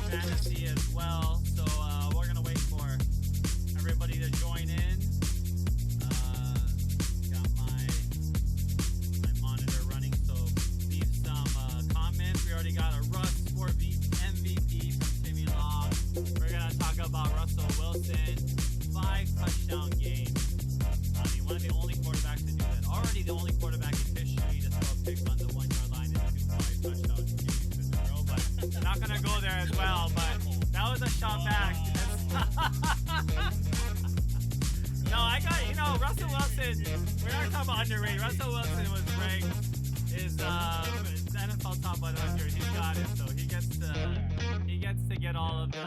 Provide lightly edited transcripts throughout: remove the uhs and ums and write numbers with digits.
fantasy as well. So we're gonna wait for everybody to join in. Got my monitor running, so leave some comments. We already got a Russ for MVP from Timmy Long. We're gonna talk about Russell Wilson, 5 touchdown game. I mean, one of the only quarterbacks to do that. Already the only quarterback in history to throw a pick on the 1-yard line and do 5 touchdown games in a row. But not gonna go there as well. But that was a shot back. No, I got, Russell Wilson, we're not talking about underrated. Russell Wilson was ranked is NFL top 100. He's got it, so he gets to get all of the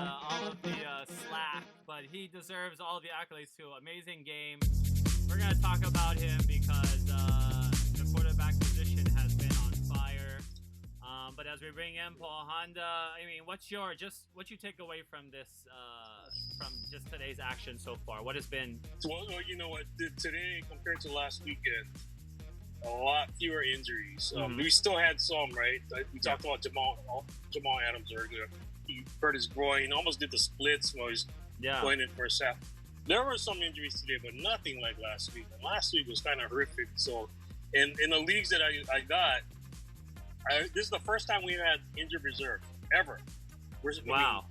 slack, but he deserves all of the accolades too. Amazing game. We're gonna talk about him because the quarterback position has been on fire. But as we bring in Paul Honda, I mean, what you take away from this, from just today's action so far? What has been? Well, you know what? Today compared to last weekend, a lot fewer injuries. We still had some, right? We talked about Jamal Adams earlier. He hurt his groin, almost did the splits while he's going in first half. There were some injuries today, but nothing like last week. And last week was kind of horrific. So, in the leagues that I got, this is the first time we've had injured reserve ever. Wow.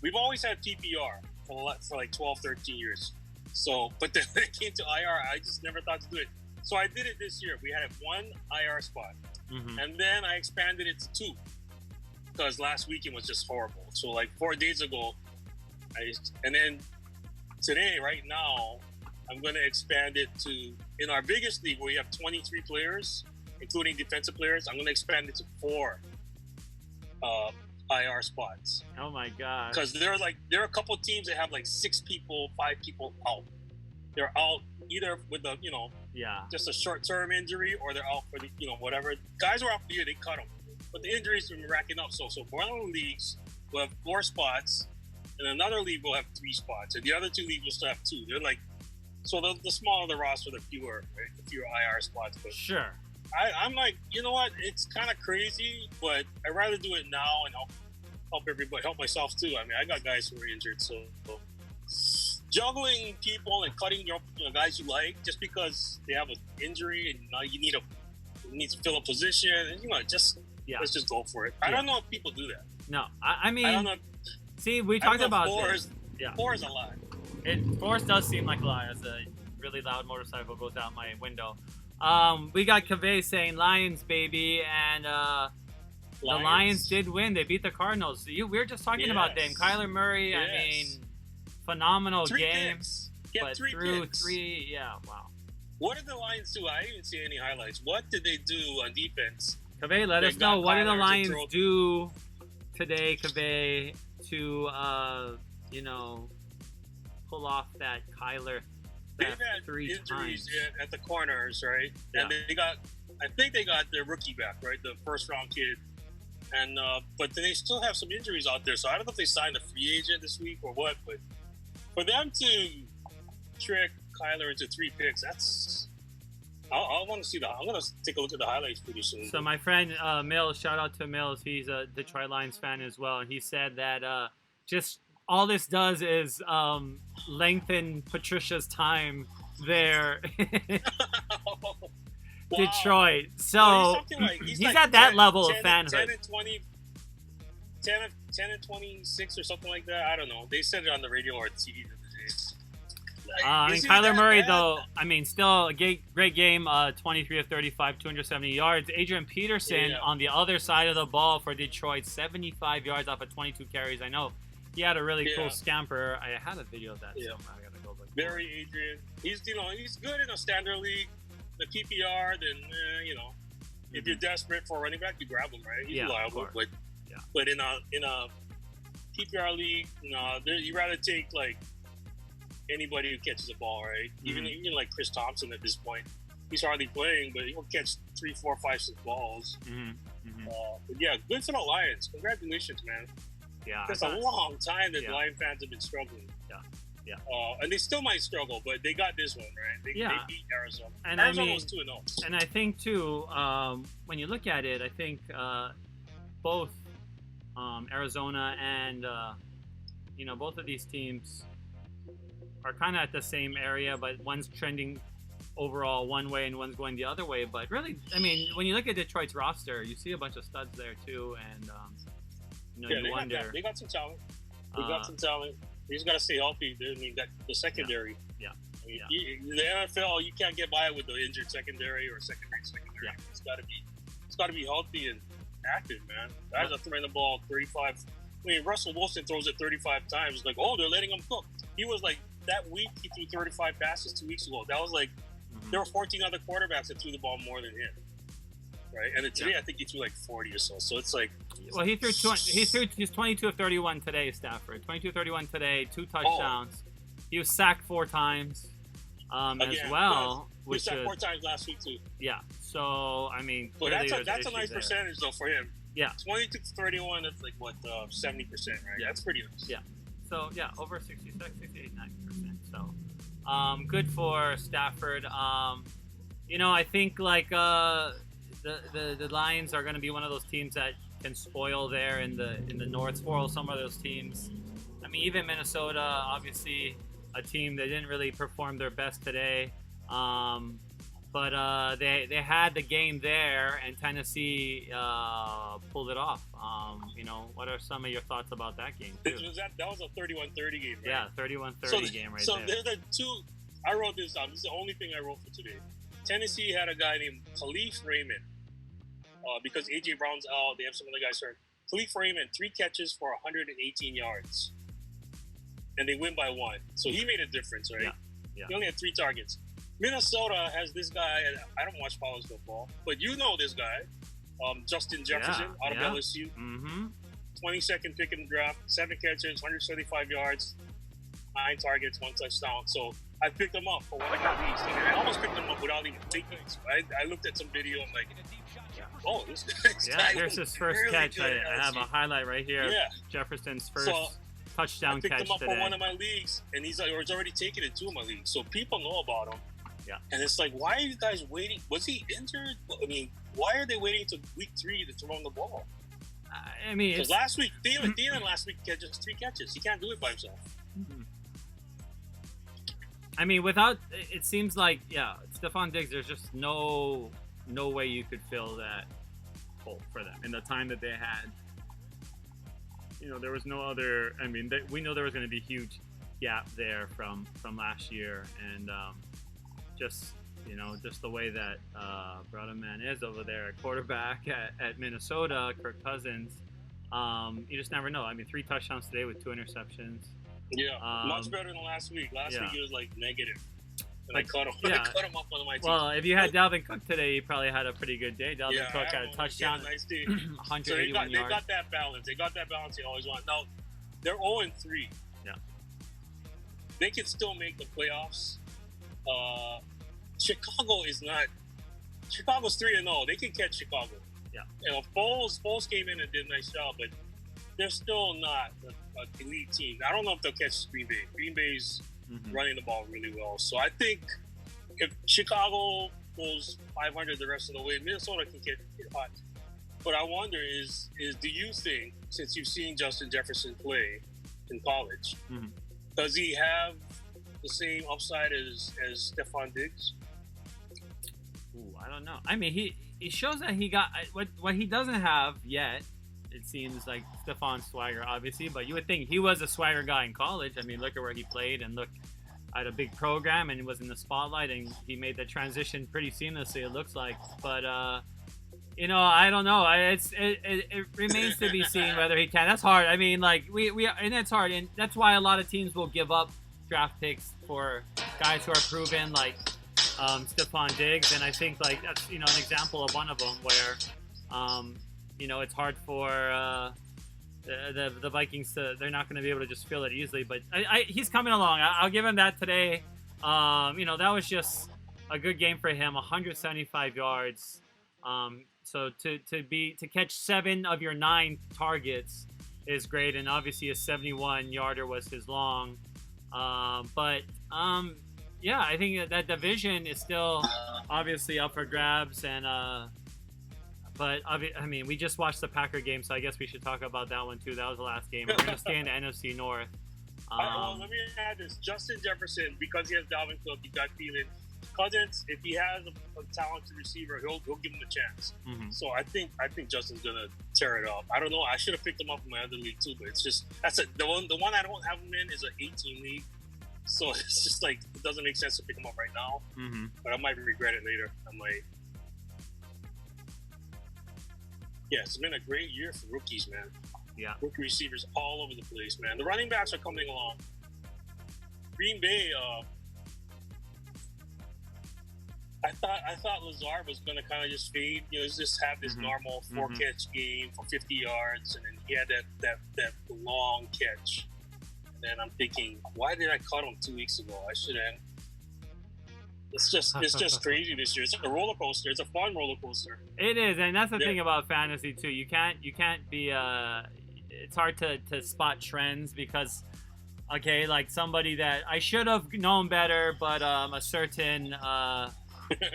We've always had PPR for like 12, 13 years. So, but then when it came to IR, I just never thought to do it. So I did it this year. We had 1 IR spot, and then I expanded it to 2 because last weekend was just horrible. So like 4 days ago, and then today, right now, I'm going to expand it to, in our biggest league where we have 23 players, including defensive players, I'm going to expand it to 4 IR spots. Oh my God! Because there are a couple teams that have like 6 people, 5 people out. They're out either with the just a short-term injury, or they're out for the whatever. Guys were out for the year, they cut them, but the injuries have been racking up. So one of the leagues will have 4 spots, and another league will have 3 spots, and the other 2 leagues will still have 2. They're like, so the smaller the roster, the fewer IR spots. But sure. I'm like, you know what? It's kind of crazy, but I'd rather do it now and help everybody, help myself too. I mean, I got guys who are injured, so juggling people and cutting your guys you like just because they have an injury and now you need to fill a position, and let's just go for it. I don't know if people do that. No, I mean, I don't know. See, we talked about 4 this. 4 is a lot. 4 does seem like a lot as a really loud motorcycle goes out my window. We got Kaveh saying Lions, baby, and the Lions did win. They beat the Cardinals. We were just talking about them. Kyler Murray, I mean, phenomenal 3 game. picks. But 3 through picks. 3, wow. What did the Lions do? I didn't see any highlights. What did they do on defense? Kaveh, let us know. What did the Lions do today, Kaveh, to pull off that Kyler? They've had 3 injuries times at the corners, right? Yeah. And I think they got their rookie back, right? The first round kid. And but they still have some injuries out there. So I don't know if they signed a free agent this week or what, but for them to trick Kyler into 3 picks, I want to see that. I'm going to take a look at the highlights pretty soon. So my friend Mills, shout out to Mills, he's a Detroit Lions fan as well, and he said that just all this does is lengthen Patricia's time there. Wow. Detroit. So he's like at that level of fanhood. 10 and 26 or something like that. I don't know. They said it on the radio or TV the other day. And Kyler Murray, though, I mean, still a great game. 23 of 35, 270 yards. Adrian Peterson on the other side of the ball for Detroit, 75 yards off of 22 carries. I know he had a really cool scamper. I had a video of that somewhere. I gotta go look. Very Adrian. He's good in a standard league. The PPR, then if you're desperate for a running back, you grab him, right? He's reliable, but in a PPR league, you rather take like anybody who catches a ball, right? Even like Chris Thompson at this point, he's hardly playing, but he'll catch 3, 4, 5, 6 balls. But yeah, good for the Lions. Congratulations, man. Yeah, it's a long time that Lion fans have been struggling. Yeah. And they still might struggle, but they got this one, right? They beat Arizona. And Arizona was 2-0. And I think, too, when you look at it, I think both Arizona and both of these teams are kind of at the same area, but one's trending overall one way and one's going the other way. But really, I mean, when you look at Detroit's roster, you see a bunch of studs there too, and you wonder. They got some talent. They got some talent. They just got to stay healthy. I mean, the secondary. Yeah. The NFL, you can't get by with the injured secondary or secondary. Yeah. It's got to be healthy and active, man. Guys are throwing the ball 35. I mean, Russell Wilson throws it 35 times. It's like, oh, they're letting him cook. He was like, that week, he threw 35 passes 2 weeks ago. That was like, there were 14 other quarterbacks that threw the ball more than him. Right? And then today, I think he threw like 40 or so. So it's like... Well, he's 22 of 31 today, Stafford. 22 of 31 today, 2 touchdowns. He was sacked 4 times as well. He was sacked 4 times last week, too. Yeah. So, I mean... But that's a nice percentage, though, for him. Yeah. 22 to 31, that's like, 70%, right? Yeah. That's pretty nice. Yeah. So, yeah, over 66, 68, 90%. So, good for Stafford. I think, like, the Lions are going to be one of those teams that can spoil there in the North, spoil some of those teams. I mean, even Minnesota, obviously, a team that didn't really perform their best today. But they had the game there, and Tennessee pulled it off. What are some of your thoughts about that game, too? That was a 31-30 game, right? Yeah, 31-30 game right there. So there's the two... I wrote this down. This is the only thing I wrote for today. Tennessee had a guy named Khalif Raymond. Because A.J. Brown's out, they have some other guys hurt. Khalif Raymond, 3 catches for 118 yards. And they win by 1. So he made a difference, right? Yeah. He only had 3 targets. Minnesota has this guy, and I don't watch college football, but you know this guy, Justin Jefferson out of LSU. 22nd pick in the draft, 7 catches, 175 yards, 9 targets, 1 touchdown. So I picked him up for one of my leagues. And I almost picked him up without even thinking. I looked at some video and like, oh, this guy here's his first really catch. good I have a highlight right here. Yeah. Jefferson's first touchdown catch today. I picked him up for one of my leagues, and he's already taken it 2 of my leagues. So people know about him. Yeah. And it's like, why are you guys waiting? Was he injured? I mean, why are they waiting until week 3 to throw him the ball? I mean, because last week, Thielen last week had just 3 catches. He can't do it by himself. I mean, it seems like, Stephon Diggs, there's just no way you could fill that hole for them in the time that they had. There was no other. I mean, we know there was going to be a huge gap there from last year, and just the way that Brother Man is over there at quarterback at Minnesota, Kirk Cousins. You just never know. I mean, 3 touchdowns today with 2 interceptions. Yeah, much better than last week. Last week he was like negative. And I cut him. I cut him up on my team. Well, if you had Dalvin Cook today, you probably had a pretty good day. Dalvin Cook had a touchdown, nice day. 181 so yards. They got that balance. They got that balance they always want. Now, they're 0-3. Yeah. They can still make the playoffs. Chicago is not. Chicago's 3-0. They can catch Chicago. Yeah. Foles came in and did a nice job, but they're still not an elite team. I don't know if they'll catch Green Bay. Green Bay's running the ball really well. So I think if Chicago goes 500 the rest of the way, Minnesota can get hot. But I wonder is do you think, since you've seen Justin Jefferson play in college, does he have the same upside as Stephon Diggs? Ooh, I don't know. I mean, he shows that he got what he doesn't have yet. It seems like Stephon swagger, obviously, but you would think he was a swagger guy in college. I mean, look at where he played and look at a big program and was in the spotlight, and he made the transition pretty seamlessly, it looks like. But I don't know. It remains to be seen whether he can. That's hard. I mean, like and that's hard, and that's why a lot of teams will give up draft picks for guys who are proven, like Stephon Diggs, and I think like that's an example of one of them where. It's hard for the Vikings they're not going to be able to just fill it easily, but he's coming along. I'll give him that today. That was just a good game for him, 175 yards. So to catch 7 of your 9 targets is great, and obviously a 71-yarder was his long. I think that division is still obviously up for grabs, and But I mean, we just watched the Packer game, so I guess we should talk about that one too. That was the last game. We're going to stay in the NFC North. Well, let me add this: Justin Jefferson, because he has Dalvin Cook, you got Thielen. Cousins, if he has a talented receiver, he'll give him a chance. Mm-hmm. So I think Justin's gonna tear it up. I don't know. I should have picked him up in my other league too, but it's just the one I don't have him in is an 18 league. So it's just like it doesn't make sense to pick him up right now. Mm-hmm. But I might regret it later. Yeah, it's been a great year for rookies, man. Yeah, rookie receivers all over the place, man. The running backs are coming along. Green Bay. I thought Lazard was going to kind of just fade, just have this normal 4-catch game for 50 yards, and then he had that long catch. And then I'm thinking, why did I cut him 2 weeks ago? I shouldn't. It's just crazy this year. It's like a roller coaster. It's a fun roller coaster. It is, and that's the thing about fantasy too. You can't be it's hard to spot trends because, okay, like somebody that I should have known better, but a certain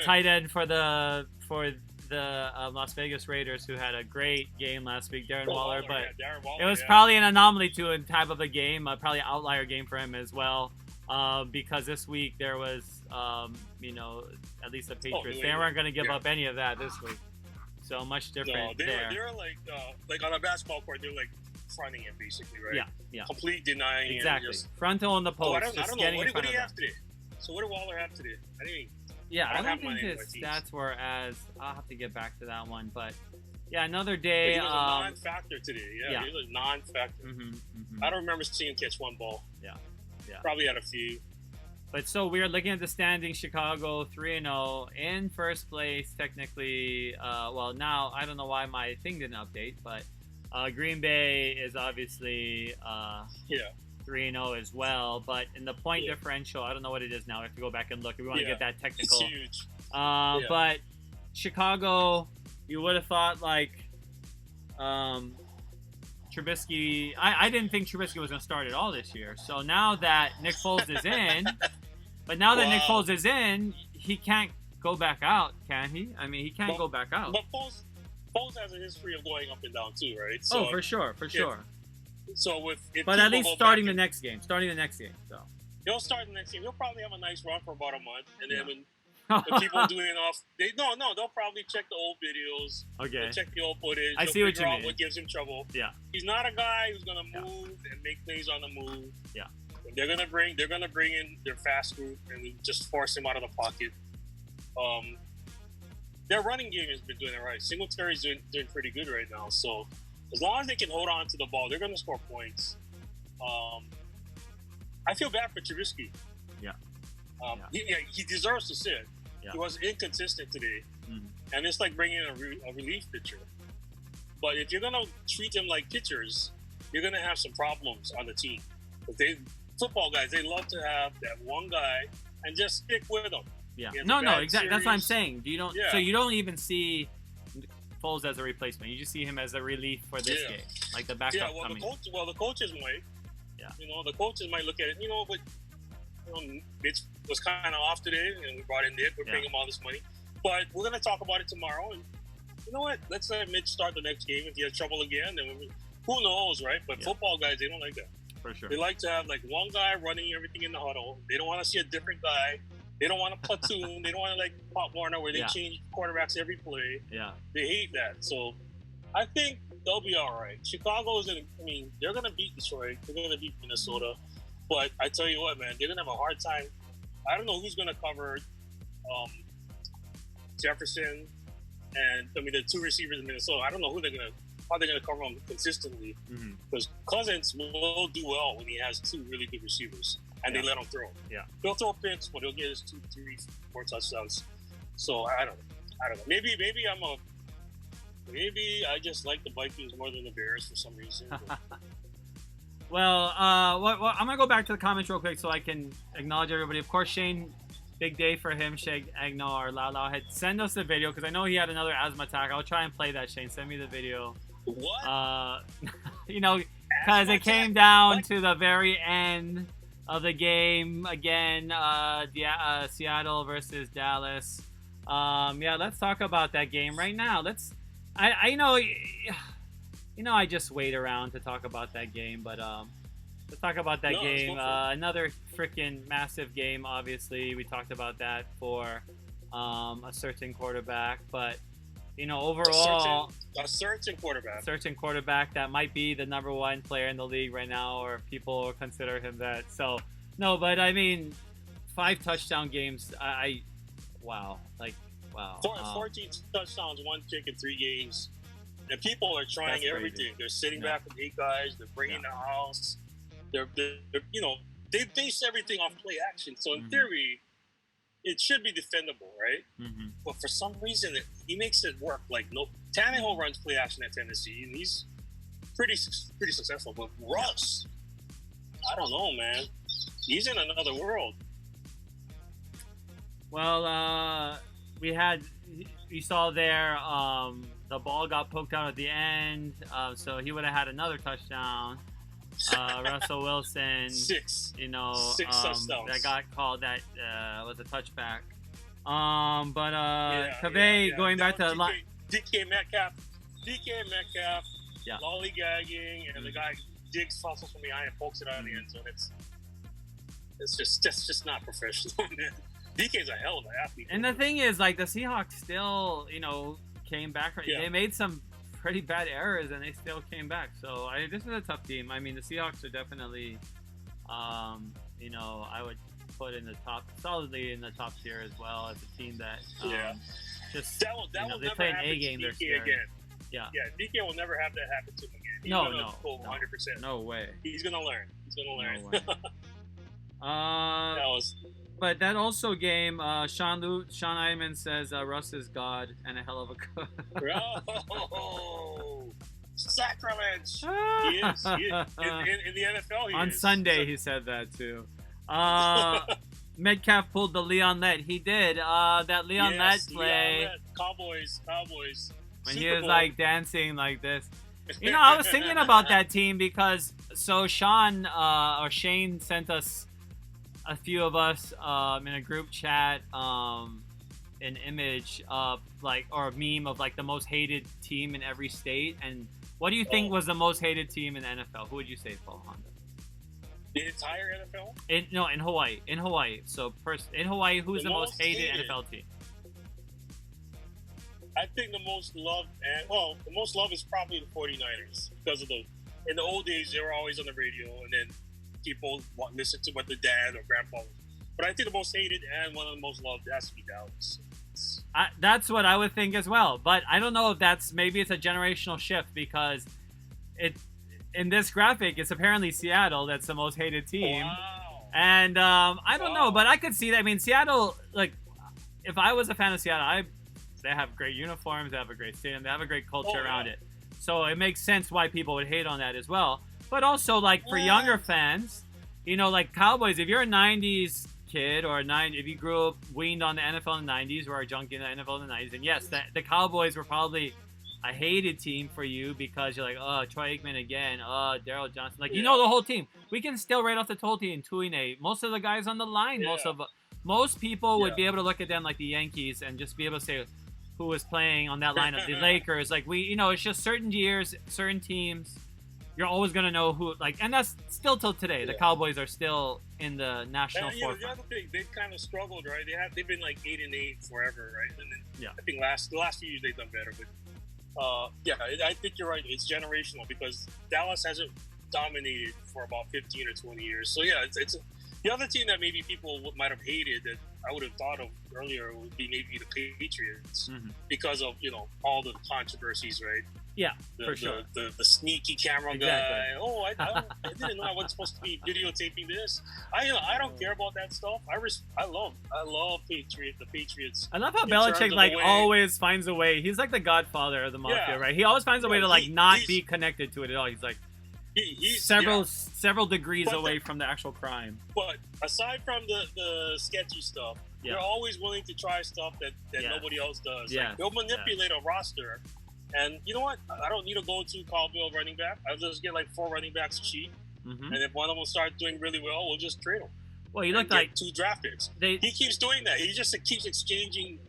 tight end for the Las Vegas Raiders who had a great game last week, Darren Waller, but Darren Waller, it was probably an anomaly to a type of a game, probably an outlier game for him as well, because this week there was, at least the Patriots, they weren't going to give up any of that this week, so much different there. They're like on a basketball court, they're like fronting it basically, right? Yeah. Complete denying exactly. It. Frontal on the post. I don't know. What do you have today? So what did Waller have today? I don't think his stats were as. I'll have to get back to that one, but yeah, another day. He was a non-factor today. Yeah, he was a non-factor. I don't remember seeing him catch one ball. Yeah. Probably had a few. But so weird looking at the standings. Chicago 3-0 in first place technically. Well, now I don't know why my thing didn't update, but Green Bay is obviously 3-0 as well, but in the point differential, I don't know what it is now. I have to go back and look if we want to get that technical. It's huge. But Chicago, you would have thought like Trubisky. I didn't think Trubisky was going to start at all this year. So now that Nick Foles is in, Nick Foles is in, he can't go back out, can he? I mean, he can't go back out. But Foles has a history of going up and down too, right? So, for sure. So but at least starting the next game. So he'll start the next game. He'll probably have a nice run for about a month, and then when people do enough, they'll probably check the old videos. Okay. They'll check the old footage. I see what you mean. What gives him trouble. Yeah. He's not a guy who's gonna move and make plays on the move. Yeah. They're gonna bring in their fast group and just force him out of the pocket. Their running game has been doing it right. Singletary's doing pretty good right now. So as long as they can hold on to the ball, they're gonna score points. I feel bad for Trubisky. Yeah. He deserves to sit. Yeah. He was inconsistent today, and it's like bringing in a relief pitcher. But if you're gonna treat them like pitchers, you're gonna have some problems on the team. Football guys, they love to have that one guy and just stick with them. Yeah. No, exactly. That's what I'm saying. So you don't even see Foles as a replacement. You just see him as a relief for this game, like the backup coming. The coaches might. Yeah. The coaches might look at it. But Mitch was kind of off today, and we brought in Nick. We're paying him all this money, but we're gonna talk about it tomorrow. And you know what? Let's let Mitch start the next game. If he has trouble again, then who knows, right? But football guys, they don't like that. For sure. They like to have like one guy running everything in the huddle. They don't want to see a different guy. They don't want a platoon. They don't want to like Pop Warner where they change quarterbacks every play. Yeah. They hate that. So I think they'll be all right. Chicago's they're going to beat Detroit. They're going to beat Minnesota. But I tell you what, man, they're going to have a hard time. I don't know who's going to cover Jefferson and the two receivers in Minnesota. I don't know how they're going to cover them consistently. Because Cousins will do well when he has two really good receivers and they let him throw. Yeah. He'll throw picks, but he'll get his 2, 3, 4 touchdowns. So I don't know. Maybe I just like the Vikings more than the Bears for some reason. Well, I'm gonna go back to the comments real quick so I can acknowledge everybody. Of course, Shane, big day for him. Shane Agno, our Lao head, send us the video because I know he had another asthma attack. I'll try and play that. Shane, send me the video. What? Because it came down to the very end of the game again. Seattle versus Dallas. Let's talk about that game right now. I know, I just wait around to talk about that game, but let's talk about that game. Another freaking massive game. Obviously, we talked about that for a certain quarterback, but overall, a certain quarterback that might be the number one player in the league right now, or people consider him that. So no, but I mean, 5 touchdown games. Wow. 14 touchdowns, 1 pick in 3 games. And people are trying everything. They're sitting back with 8 guys. They're bringing the house. They're they base everything off play action. So in theory, it should be defendable, right? Mm-hmm. But for some reason, he makes it work. Like Tannehill runs play action at Tennessee, and he's pretty successful. But Russ, I don't know, man. He's in another world. Well, we saw there the ball got poked out at the end, so he would have had another touchdown. Russell Wilson, 6 touchdowns. That got called, that was a touchback. Kaveh, going back to DK Metcalf, lollygagging, and the guy digs fumbles from behind and pokes it out of the end zone. It's just not professional, man. DK's a hell of an athlete. And the thing is, like, the Seahawks still, came back. Yeah. They made some pretty bad errors, and they still came back. So this is a tough team. I mean, the Seahawks are definitely, I would put solidly in the top tier as well, as a team that, they play an A game. They're again. Yeah, DK will never have that happen to him again. He's gonna go 100%. No way. He's gonna learn. No way. But that also game, Sean Iman says Russ is God and a hell of a coach. Oh, sacrilege! He is. In the NFL, he On is. Sunday, he said that too. Metcalf pulled the Leon Lett. He did. That Leon Lett play. Cowboys. When he was like dancing like this. I was thinking about that team because Shane sent us, a few of us in a group chat, an image of or a meme of the most hated team in every state. And what do you think was the most hated team in the NFL? Who would you say, Paul Honda? The entire NFL? In Hawaii. In Hawaii. So in Hawaii, who's the most hated NFL team? I think the most loved, is probably the 49ers because of in the old days, they were always on the radio, and then people listen to what the dad or grandpa was. But I think the most hated and one of the most loved has to be Dallas. That's what I would think as well. But I don't know if maybe it's a generational shift, because in this graphic, it's apparently Seattle that's the most hated team. Wow. And I don't know, but I could see that. I mean, Seattle, if I was a fan of Seattle, they have great uniforms, they have a great stadium, they have a great culture around it. So it makes sense why people would hate on that as well. But also, for younger fans, Cowboys, if you're a 90s kid if you grew up weaned on the NFL in the 90s, or a junkie in the NFL in the 90s, then yes, the Cowboys were probably a hated team for you, because you're like, oh, Troy Aikman again, oh, Daryl Johnson. The whole team. We can still write off the whole team, Tuine, most of the guys on the line, most people would be able to look at them like the Yankees and just be able to say who was playing on that lineup. The Lakers, it's just certain years, certain teams. You're always going to know who, and that's still till today. Yeah. The Cowboys are still in the national forefront. The other thing, they've kind of struggled, right? They've been 8-8 forever, right? And then I think the last few years they've done better. But I think you're right. It's generational, because Dallas hasn't dominated for about 15 or 20 years. So it's the other team that maybe people might have hated that I would have thought of earlier would be maybe the Patriots, because of all the controversies, right? Yeah, for sure. The sneaky camera guy. Oh, I didn't know I wasn't supposed to be videotaping this. I don't care about that stuff. I love the Patriots. I love how Belichick always finds a way. He's like the godfather of the mafia, right? He always finds a way to not be connected to it at all. He's he's several degrees away from the actual crime. But aside from the sketchy stuff, they're always willing to try stuff that nobody else does. Yeah. They'll manipulate a roster. And you know what? I don't need to go to Caldwell running back. I'll just get 4 running backs cheap. And if one of them starts doing really well, we'll just trade them. Well, he looked like 2 draft picks. He keeps doing that. He just keeps exchanging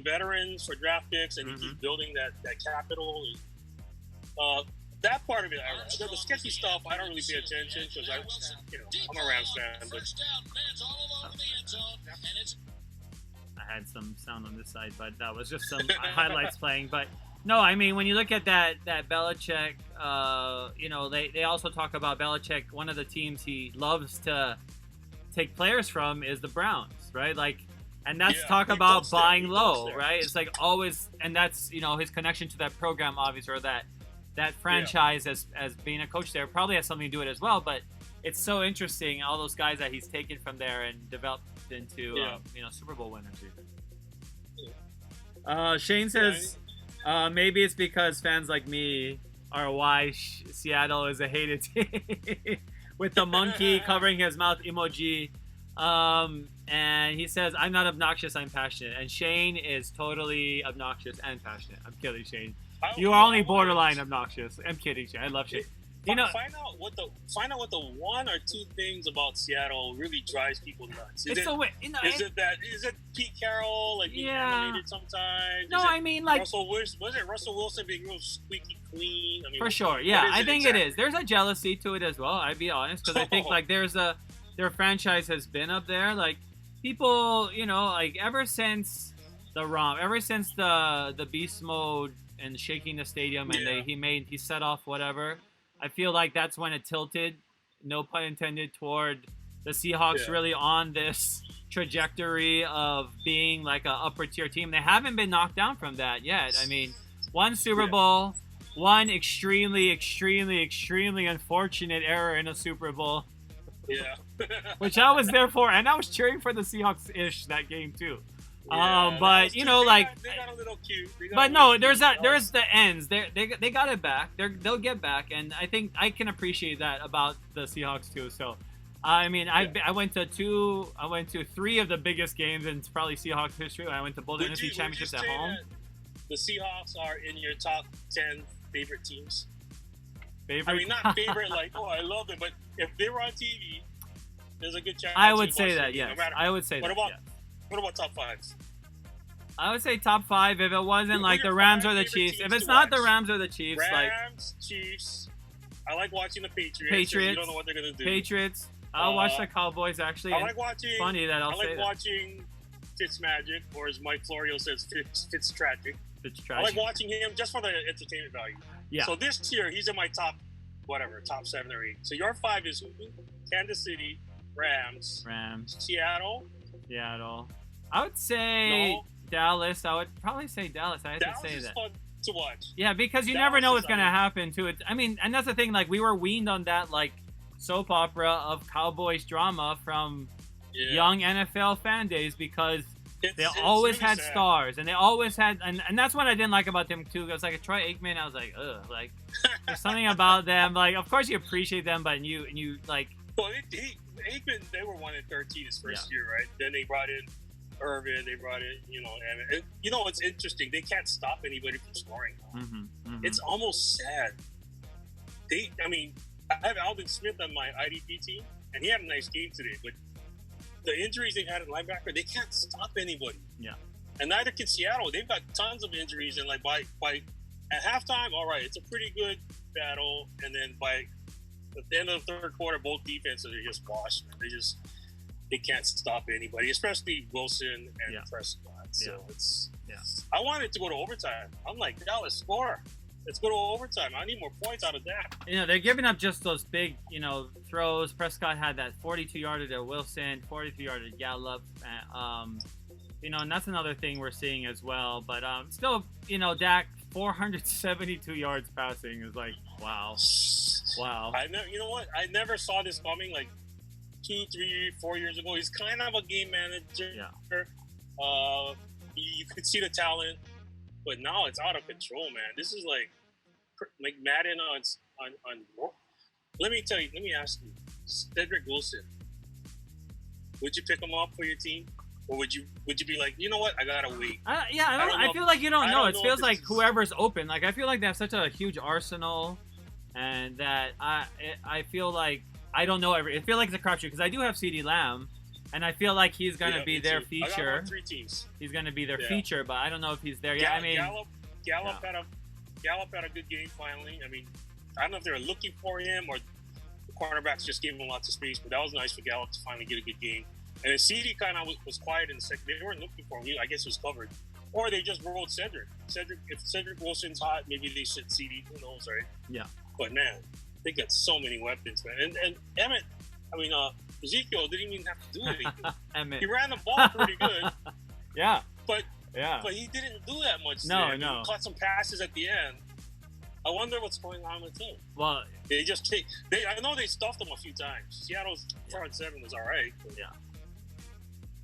veterans for draft picks, and he keeps building that capital. And, that part of it, the sketchy stuff, I don't really pay attention because I'm a Rams fan. But I had some sound on this side, but that was just some highlights playing. But no, I mean, when you look at that Belichick, they also talk about Belichick. One of the teams he loves to take players from is the Browns, right? Like, and that's talk about buying low, right? It's like always, and that's his connection to that program, obviously, or that franchise as being a coach there probably has something to do with it as well. But it's so interesting, all those guys that he's taken from there and developed into Super Bowl winners. Shane says maybe it's because fans like me are why Seattle is a hated team with the monkey covering his mouth emoji. And he says, I'm not obnoxious, I'm passionate. And Shane is totally obnoxious and passionate. I'm kidding, Shane. You are only borderline obnoxious. I'm kidding, Shane. I love Shane. Find out what the one or two things about Seattle really drives people nuts. Is it Pete Carroll being animated sometimes? No, I mean like Russell Wilson being real squeaky clean? I mean, for sure, yeah, I think it is. There's a jealousy to it as well. I'd be honest because I think like their franchise has been up there. Like people, like ever since the beast mode and shaking the stadium and he set off whatever. I feel like that's when it tilted, no pun intended, toward the Seahawks really on this trajectory of being like an upper tier team. They haven't been knocked down from that yet. I mean, one Super Bowl, one extremely, extremely, extremely unfortunate error in a Super Bowl. Yeah. Which I was there for, and I was cheering for the Seahawks-ish that game too. Yeah, but they got a little cute. But no, there's the ends. They got it back. They'll get back, and I think I can appreciate that about the Seahawks too. So, I mean, I went to three of the biggest games in probably Seahawks history. I went to both NFC championships at home. The Seahawks are in your top 10 favorite teams. Favorite? I mean, not favorite like I love them, but if they were on TV, there's a good chance. I would say that. Yes, I would say that. What about top fives? I would say top 5 if it wasn't like the Rams or the Chiefs. If it's not the Rams or the Chiefs, Chiefs. I like watching the Patriots. You don't know what they're gonna do. Patriots. I'll watch the Cowboys actually. I like watching. Funny that I'll say that. I like watching Fitzmagic, or as Mike Florio says, Fitztragic. Fitztragic. I like watching him just for the entertainment value. Yeah. So this year he's in my top 7 or 8. So your 5 is Kansas City, Rams, Seattle. I would say Dallas. I would probably say Dallas. I have to say that. Fun to watch. Yeah, because you never know what's going to happen to it. I mean, and that's the thing. Like, we were weaned on that, like, soap opera of Cowboys drama from young NFL fan days because they always really had sad. Stars. And they always had... And that's what I didn't like about them, too. It was like a Troy Aikman. I was like, ugh. Like, there's something about them. Like, of course you appreciate them, but you like... Well, Aikman, they were 1-13 his first year, right? Then they brought in Herbert, they brought in, and it's interesting. They can't stop anybody from scoring. It's almost sad. I have Alden Smith on my IDP team, and he had a nice game today, but the injuries they've had at linebacker, they can't stop anybody. Yeah. And neither can Seattle. They've got tons of injuries, and like by at halftime, all right, it's a pretty good battle, and then by at the end of the third quarter, both defenses are just washed. They can't stop anybody, especially Wilson and Prescott. So I want it to go to overtime. I'm like, Dallas, score. Let's go to overtime. I need more points out of that. They're giving up just those big, throws. Prescott had that 42-yarder to Wilson, 43-yarder to Gallup. And that's another thing we're seeing as well. But still, Dak, 472 yards passing is like, wow. You know what? I never saw this coming. Like 2, 3, 4 years ago, he's kind of a game manager. Yeah. You could see the talent, but now it's out of control, man. This is like Madden on. Let me ask you, Cedric Wilson. Would you pick him up for your team, or would you be like, you know what, I gotta wait? I feel like you don't know. It feels like whoever's open. Like I feel like they have such a huge arsenal, and that I feel like I don't know I feel like it's a crapshoot because I do have CeeDee Lamb, And I feel like he's going to be their I got feature. him on 3 teams. He's going to be their feature, but I don't know if he's there yet. I mean, Gallup had a good game finally. I mean, I don't know if they were looking for him or the cornerbacks just gave him lots of space, but that was nice for Gallup to finally get a good game. And then CD kind of was quiet in the second. They weren't looking for him. I guess he was covered. Or they just rolled Cedric. If Cedric Wilson's hot, maybe they should CD. Who knows, right? Yeah. But, man, they got so many weapons, man. And Emmett, Ezekiel didn't even have to do anything. Emmett. He ran the ball pretty good. Yeah. But he didn't do that much. No. He caught some passes at the end. I wonder what's going on with him. Well, I know they stuffed him a few times. Seattle's front 7 was all right. But. Yeah.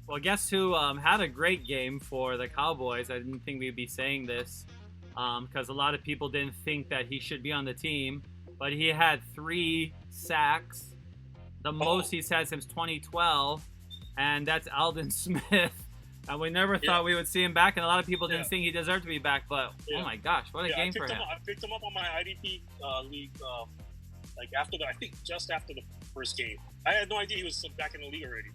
Well, guess who had a great game for the Cowboys? I didn't think we'd be saying this because a lot of people didn't think that he should be on the team, but he had 3 sacks, the most he's had since 2012, and that's Alden Smith. And we never thought we would see him back, and a lot of people didn't think he deserved to be back, but oh my gosh, what a game for him. I picked him up on my IDP league I think just after the first game. I had no idea he was back in the league already.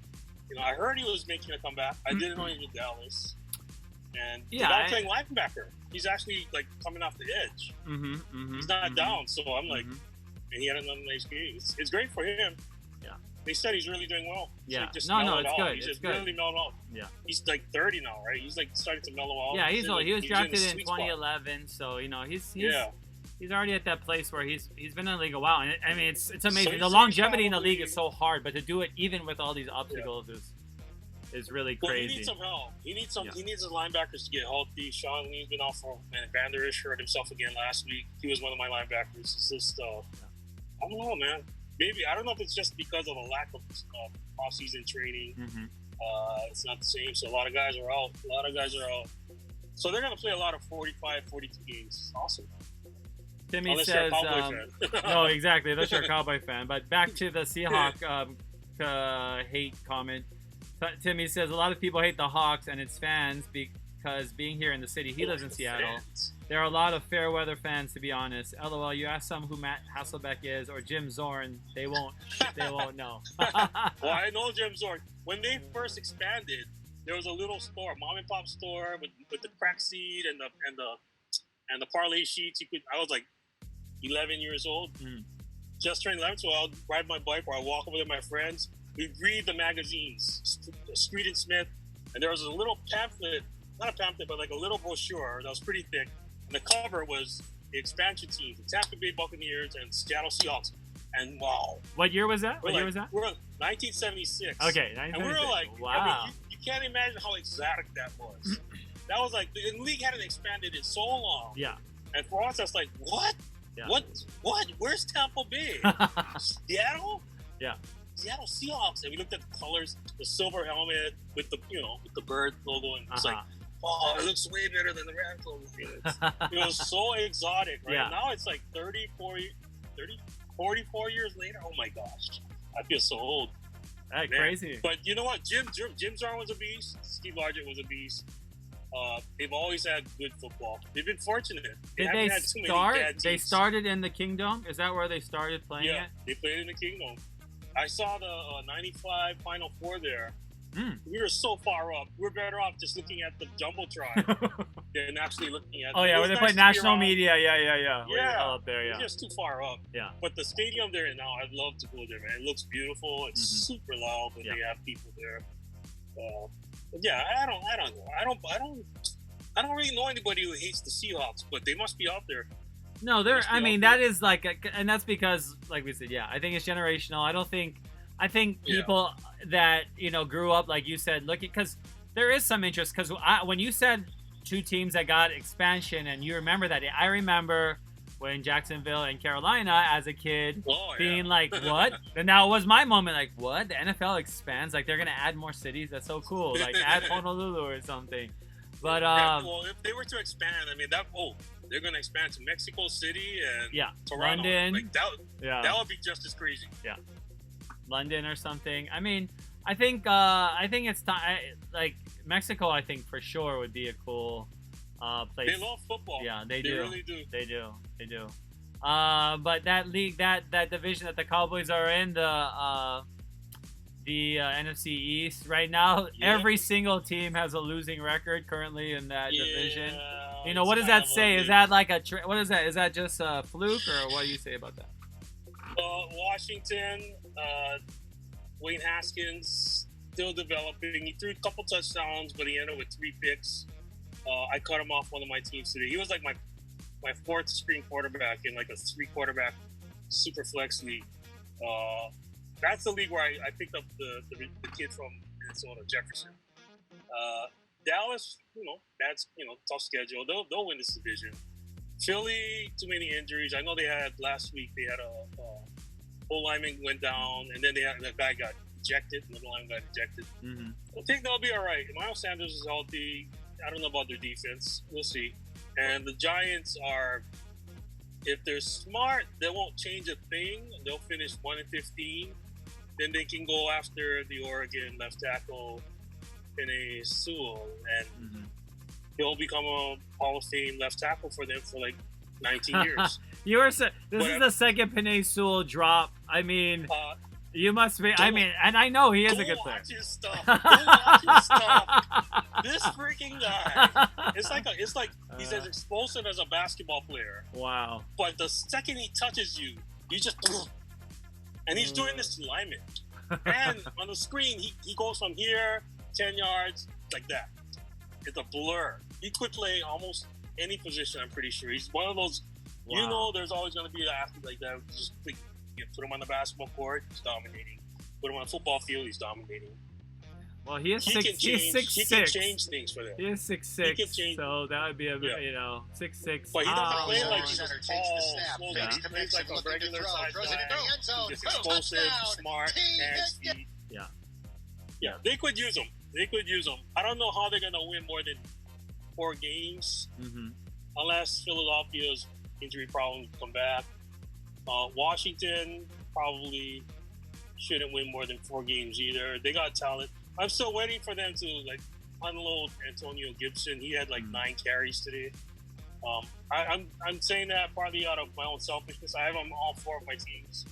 I heard he was making a comeback. I didn't know he was in Dallas. And he's not playing linebacker. He's actually coming off the edge. He's not down, so I'm and he had another nice game. It's great for him. Yeah. They said he's really doing well. Yeah. It's good. He's just really mellowed out. Yeah. He's 30 now, right? He's starting to mellow out. Yeah, he was drafted in 2011, so he's already at that place where he's been in the league a while. And I mean, it's amazing. The longevity in the league is so hard, but to do it even with all these obstacles is really crazy. He needs some help. He needs his linebackers to get healthy. Sean Lee's been off for Van Der Esch hurt himself again last week. He was one of my linebackers. It's just I don't know, man. Maybe I don't know if it's just because of the lack of off-season training. It's not the same. So a lot of guys are out. So they're going to play a lot of 45, 42 games. Awesome. Timmy Unless says, you're a Cowboy fan. no, exactly. Unless you're a Cowboy fan. But back to the Seahawk hate comment. Timmy says, a lot of people hate the Hawks and its fans because being here in the city, he lives in Seattle. There are a lot of fair weather fans, to be honest. LOL, you ask some who Matt Hasselbeck is or Jim Zorn, they won't know. Well, I know Jim Zorn. When they first expanded, there was a little store, mom and pop store with the crack seed and the parlay sheets. I was 11 years old, just turned 11, so I'll ride my bike or I'll walk over with my friends. We'd read the magazines, Street and Smith, and there was a little pamphlet, not a pamphlet, but a little brochure that was pretty thick. And the cover was the expansion teams, the Tampa Bay Buccaneers and Seattle Seahawks. And wow. What year was that? We're 1976. Okay, 1976. And we were wow. You can't imagine how exotic that was. That was the league hadn't expanded in so long. Yeah. And for us, that's what? Yeah. What? Where's Tampa Bay? Seattle? Yeah. Seattle Seahawks. And we looked at the colors, the silver helmet with the with the bird logo, and it's oh, it looks way better than the Rams logo. It was so exotic, right? Yeah. Now it's 44 years later. Oh my gosh, I feel so old. That's crazy. But you know what? Jim Zorn was a beast. Steve Largent was a beast. They've always had good football. They've been fortunate. Did they start? They started in the Kingdom. Is that where they started playing it? They played in the Kingdom. I saw the 95 Final Four there. We were so far up. We're better off just looking at the Jumbotron than actually looking at. Oh yeah, where they play national media. Yeah. Yeah, up there. Yeah, it's just too far up. Yeah. But the stadium there now, I'd love to go there, man. It looks beautiful. It's super loud when they have people there. Yeah, I don't know. I don't really know anybody who hates the Seahawks, but they must be out there. No, I mean, that is and that's because, like we said, I think it's generational. I think people that, grew up, like you said, because there is some interest, because when you said 2 teams that got expansion, and you remember that, I remember when Jacksonville and Carolina as a kid being like, what? And that was my moment, like, what? The NFL expands? Like, they're going to add more cities? That's so cool. Like, add Honolulu or something. But, well, if they were to expand, I mean, they're going to expand to Mexico City and Toronto. London. That would be just as crazy. Yeah. London or something. I mean, I think it's time. Mexico, I think for sure would be a cool place. They love football. Yeah, they do. Really do. They do. But that league, that division that the Cowboys are in, the the NFC East right now. Yeah. Every single team has a losing record currently in that division. You know, it's what does kind that of say? ugly. Is that like what is that? Is that just a fluke, or what do you say about that? Washington, Wayne Haskins still developing. He threw a couple touchdowns, but he ended with 3 picks. I cut him off one of my teams today. He was like my 4th string quarterback in like a 3 quarterback super flex league. That's the league where I picked up the kid from Minnesota, Jefferson. Dallas, that's tough schedule. They'll win this division. Philly, too many injuries. I know they had last week. They had a whole lineman went down, and then the guy got ejected. Another lineman got ejected. Mm-hmm. I think they'll be all right. Miles Sanders is healthy. I don't know about their defense. We'll see. And the Giants are, if they're smart, they won't change a thing. They'll finish 1-15. Then they can go after the Oregon left tackle, Penei Sewell, and he'll become a Hall of Fame left tackle for them for like 19 years. This is the second Penei Sewell drop. I mean, you must be. I mean, and I know he is a good player. Go watch his stuff. This freaking guy. It's like he's as explosive as a basketball player. Wow. But the second he touches you, you just. And he's doing this to linemen. And on the screen, he goes from here, 10 yards, like that. It's a blur. He could play almost any position, I'm pretty sure. He's one of those, there's always going to be an athlete like that. Just put him on the basketball court, he's dominating. Put him on the football field, he's dominating. Well, he is 6'6". He can change things for them. He is 6'6", so that would be 6'6". But he doesn't play like he's Center tall, takes the snap. slow. Fakes He the plays mix like and a looking to regular throw. size Throws guy. it in the end zone. He's Boom, explosive, touchdown. smart, hands, feet. Yeah. They could use him. I don't know how they're going to win more than 4 games unless Philadelphia's injury problems come back. Washington probably shouldn't win more than 4 games either. They got talent. I'm still waiting for them to unload Antonio Gibson. He had 9 carries today. I'm saying that partly out of my own selfishness. I have him on all 4 of my teams.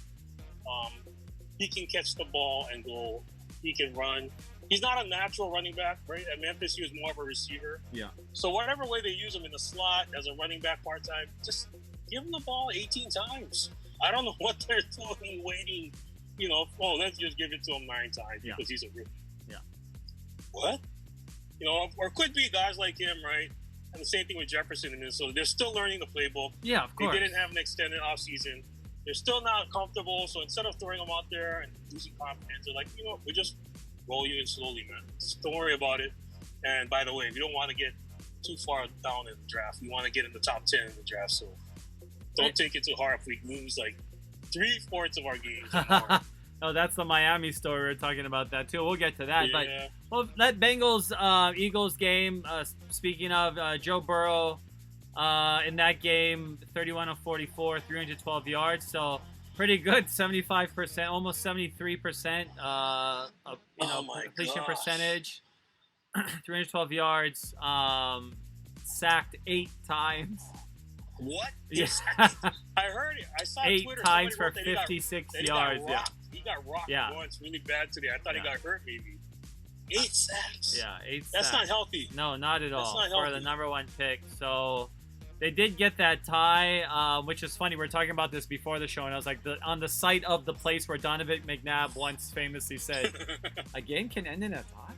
He can catch the ball and go. He can run. He's not a natural running back, right? At Memphis, he was more of a receiver. Yeah. So whatever way they use him in the slot as a running back part-time, just give him the ball 18 times. I don't know what they're doing, waiting. Let's just give it to him 9 times because he's a rookie. Yeah. What? Or could be guys like him, right? And the same thing with Jefferson in Minnesota. They're still learning the playbook. Yeah, of course. They didn't have an extended offseason. They're still not comfortable. So instead of throwing them out there and losing confidence, they're like, we just roll you in slowly, man. Just don't worry about it. And by the way, we don't want to get too far down in the draft. We want to get in the top 10 in the draft. So don't take it too hard if we lose 3/4 of our games. Oh, that's the Miami story. We're talking about that too. We'll get to that. Yeah. But that Bengals Eagles game. Speaking of Joe Burrow, in that game, 31 of 44, 312 yards. So pretty good, 75%, almost 73%. Completion percentage, 312 yards. Sacked 8 times. What? Yeah. I heard it. I saw 8 Twitter. times for Somebody wrote that 56 he yards. He got rocked once really bad today. I thought he got hurt maybe. 8 sacks. Yeah, 8 sacks. That's not healthy. No, not at all. Not for the number 1 pick. So they did get that tie, which is funny. We were talking about this before the show, and I was like, on the site of the place where Donovan McNabb once famously said, "A game can end in a tie."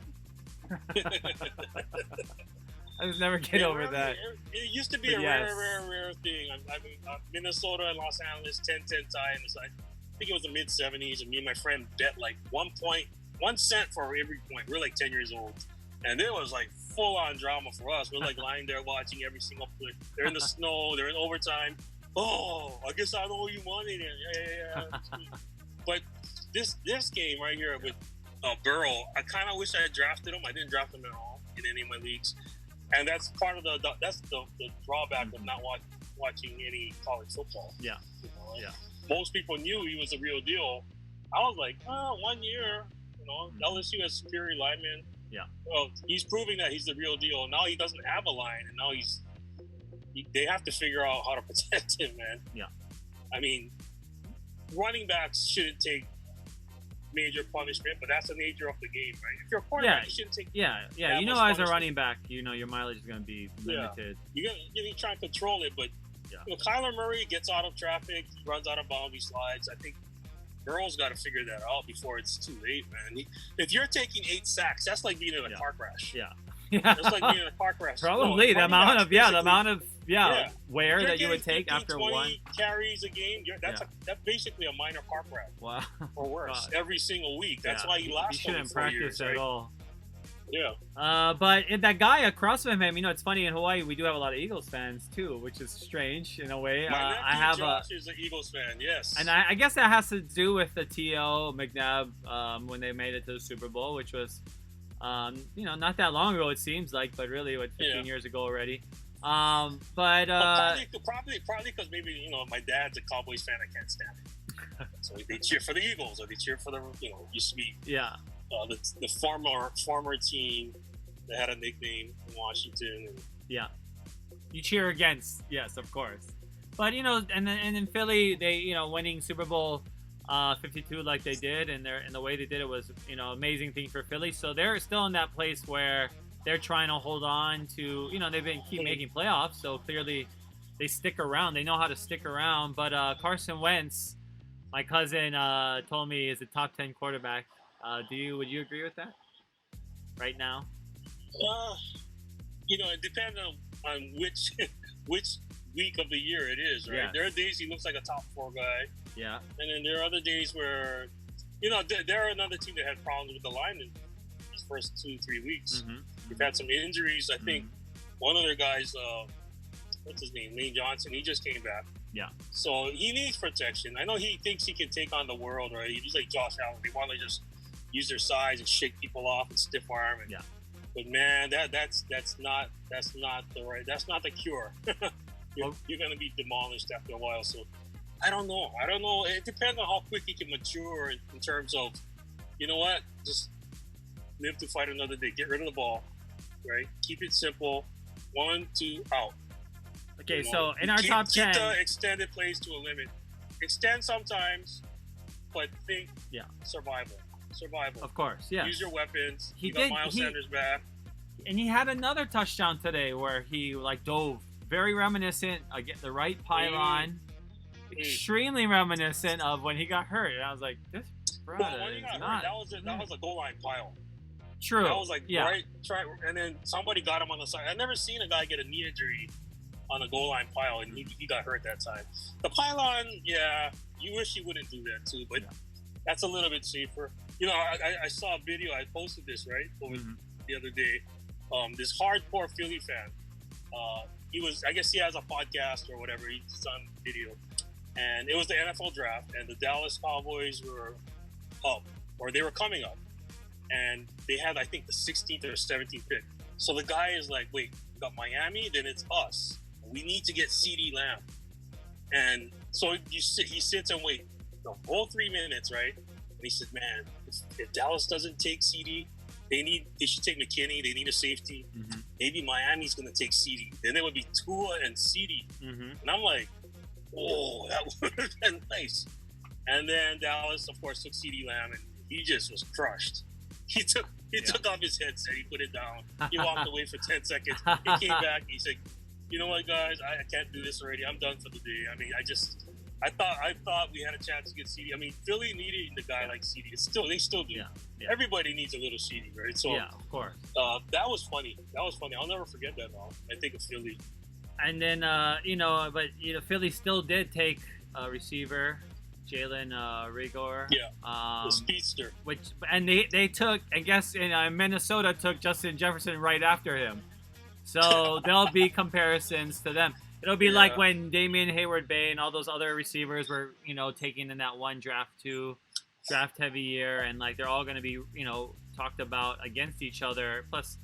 I just never get over that. It used to be rare thing. I mean, Minnesota and Los Angeles 10-10 tie, and it's I think it was the mid 70s, and me and my friend bet 1 cent for every point. We were 10 years old, and it was full on drama for us. We're lying there watching every single play. They're in the snow. They're in overtime. Oh, I guess I know you money then. Yeah. But this game right here with Burrow, I kind of wish I had drafted him. I didn't draft him at all in any of my leagues. And that's part of the drawback of not watching any college football. Yeah. Most people knew he was a real deal. I was like, 1 year, LSU has superior linemen. Yeah. Well, he's proving that he's the real deal. Now he doesn't have a line, and now they have to figure out how to protect him, man. Yeah. I mean, running backs shouldn't take major punishment, but that's the nature of the game, right? If you're a quarterback, you shouldn't take You know, as a running back, you know your mileage is going to be limited. You're gonna try and control it, but you know, Kyler Murray gets out of traffic, he runs out of bounds, he slides. I think Burrow's got to figure that out before it's too late, man. If you're taking 8 sacks, that's like being in a car crash. Yeah. It's like being in a car crash. Probably the amount of wear that you would take 15, after 20 one carries a game. That's basically a minor car crash. Wow. Or worse, every single week. That's why he lasts. You shouldn't practice years, at right? all. Yeah. But that guy across from him, you know, it's funny, in Hawaii we do have a lot of Eagles fans too, which is strange in a way. My nephew Josh is an Eagles fan, yes. And I guess that has to do with the T.O. McNabb when they made it to the Super Bowl, which was, you know, not that long ago it seems like, but really, 15 years ago already. But probably because maybe, you know, my dad's a Cowboys fan, I can't stand it. So they cheer for the Eagles, or they cheer for the, you know, used to be the former team that had a nickname in Washington. And, you cheer against, yes, of course. But, you know, and in Philly, they, you know, winning Super Bowl 52 like they did, and the way they did it was, you know, amazing thing for Philly. So they're still in that place where they're trying to hold on to, you know, they've been keep making playoffs, so clearly they stick around. They know how to stick around. But Carson Wentz, my cousin told me, is a top 10 quarterback. Would you agree with that right now? You know, it depends on which week of the year it is, right? Yes. There are days he looks like a top 4 guy. Yeah. And then there are other days where, you know, they're another team that had problems with the line in these first 2-3 weeks. Mm-hmm. They've had some injuries. I think one of their guys, what's his name, Lane Johnson, he just came back. Yeah. So he needs protection. I know he thinks he can take on the world, right? He's like Josh Allen. They want to just use their size and shake people off and stiff arm. And, but man, that's not the cure. You're going to be demolished after a while. So I don't know. It depends on how quick he can mature in terms of, you know what, just live to fight another day. Get rid of the ball, right? Keep it simple. 1, 2, out. Okay, you know, so in our top 10, keep the extended plays to a limit. Extend sometimes, but think survival. Of course, yeah. Use your weapons. You got Miles Sanders back. And he had another touchdown today where he dove. Very reminiscent. Get the right pylon. Extremely reminiscent of when he got hurt. And I was like, this brother when he got hurt, that was a goal line pile. True. That was right, and then somebody got him on the side. I've never seen a guy get a knee injury on a goal line pile, and he got hurt that time. The pylon, you wish you wouldn't do that too, but that's a little bit safer. You know, I saw a video. I posted this the other day. This hardcore Philly fan. I guess he has a podcast or whatever. He's on video, and it was the NFL draft, and the Dallas Cowboys were up, or they were coming up, and they had, I think, the 16th or 17th pick. So the guy is like, "Wait, we got Miami, then it's us. We need to get CeeDee Lamb." And so he sits and waits the whole 3 minutes, right? And he said, "Man, if Dallas doesn't take CeeDee, they should take McKinney. They need a safety. Mm-hmm. Maybe Miami's going to take CeeDee. Then it would be Tua and CeeDee." Mm-hmm. And I'm like, "Oh, that would have been nice." And then Dallas, of course, took CeeDee Lamb, and he just was crushed. He took off his headset. He put it down. He walked away for 10 seconds. He came back. He said, "You know what, guys? I can't do this already. I'm done for the day." I mean, I thought we had a chance to get CeeDee. I mean, Philly needed a guy like CeeDee. They still do. Yeah. Everybody needs a little CeeDee, right? So of course. That was funny. I'll never forget that. I think of Philly. And then Philly still did take a receiver, Jalen Rigor. The speedster. And they took, I guess, in Minnesota took Justin Jefferson right after him. So there'll be comparisons to them. It'll be like when Damian Hayward-Bay and all those other receivers were, taken in that one draft heavy year, and they're all going to be, talked about against each other. Plus,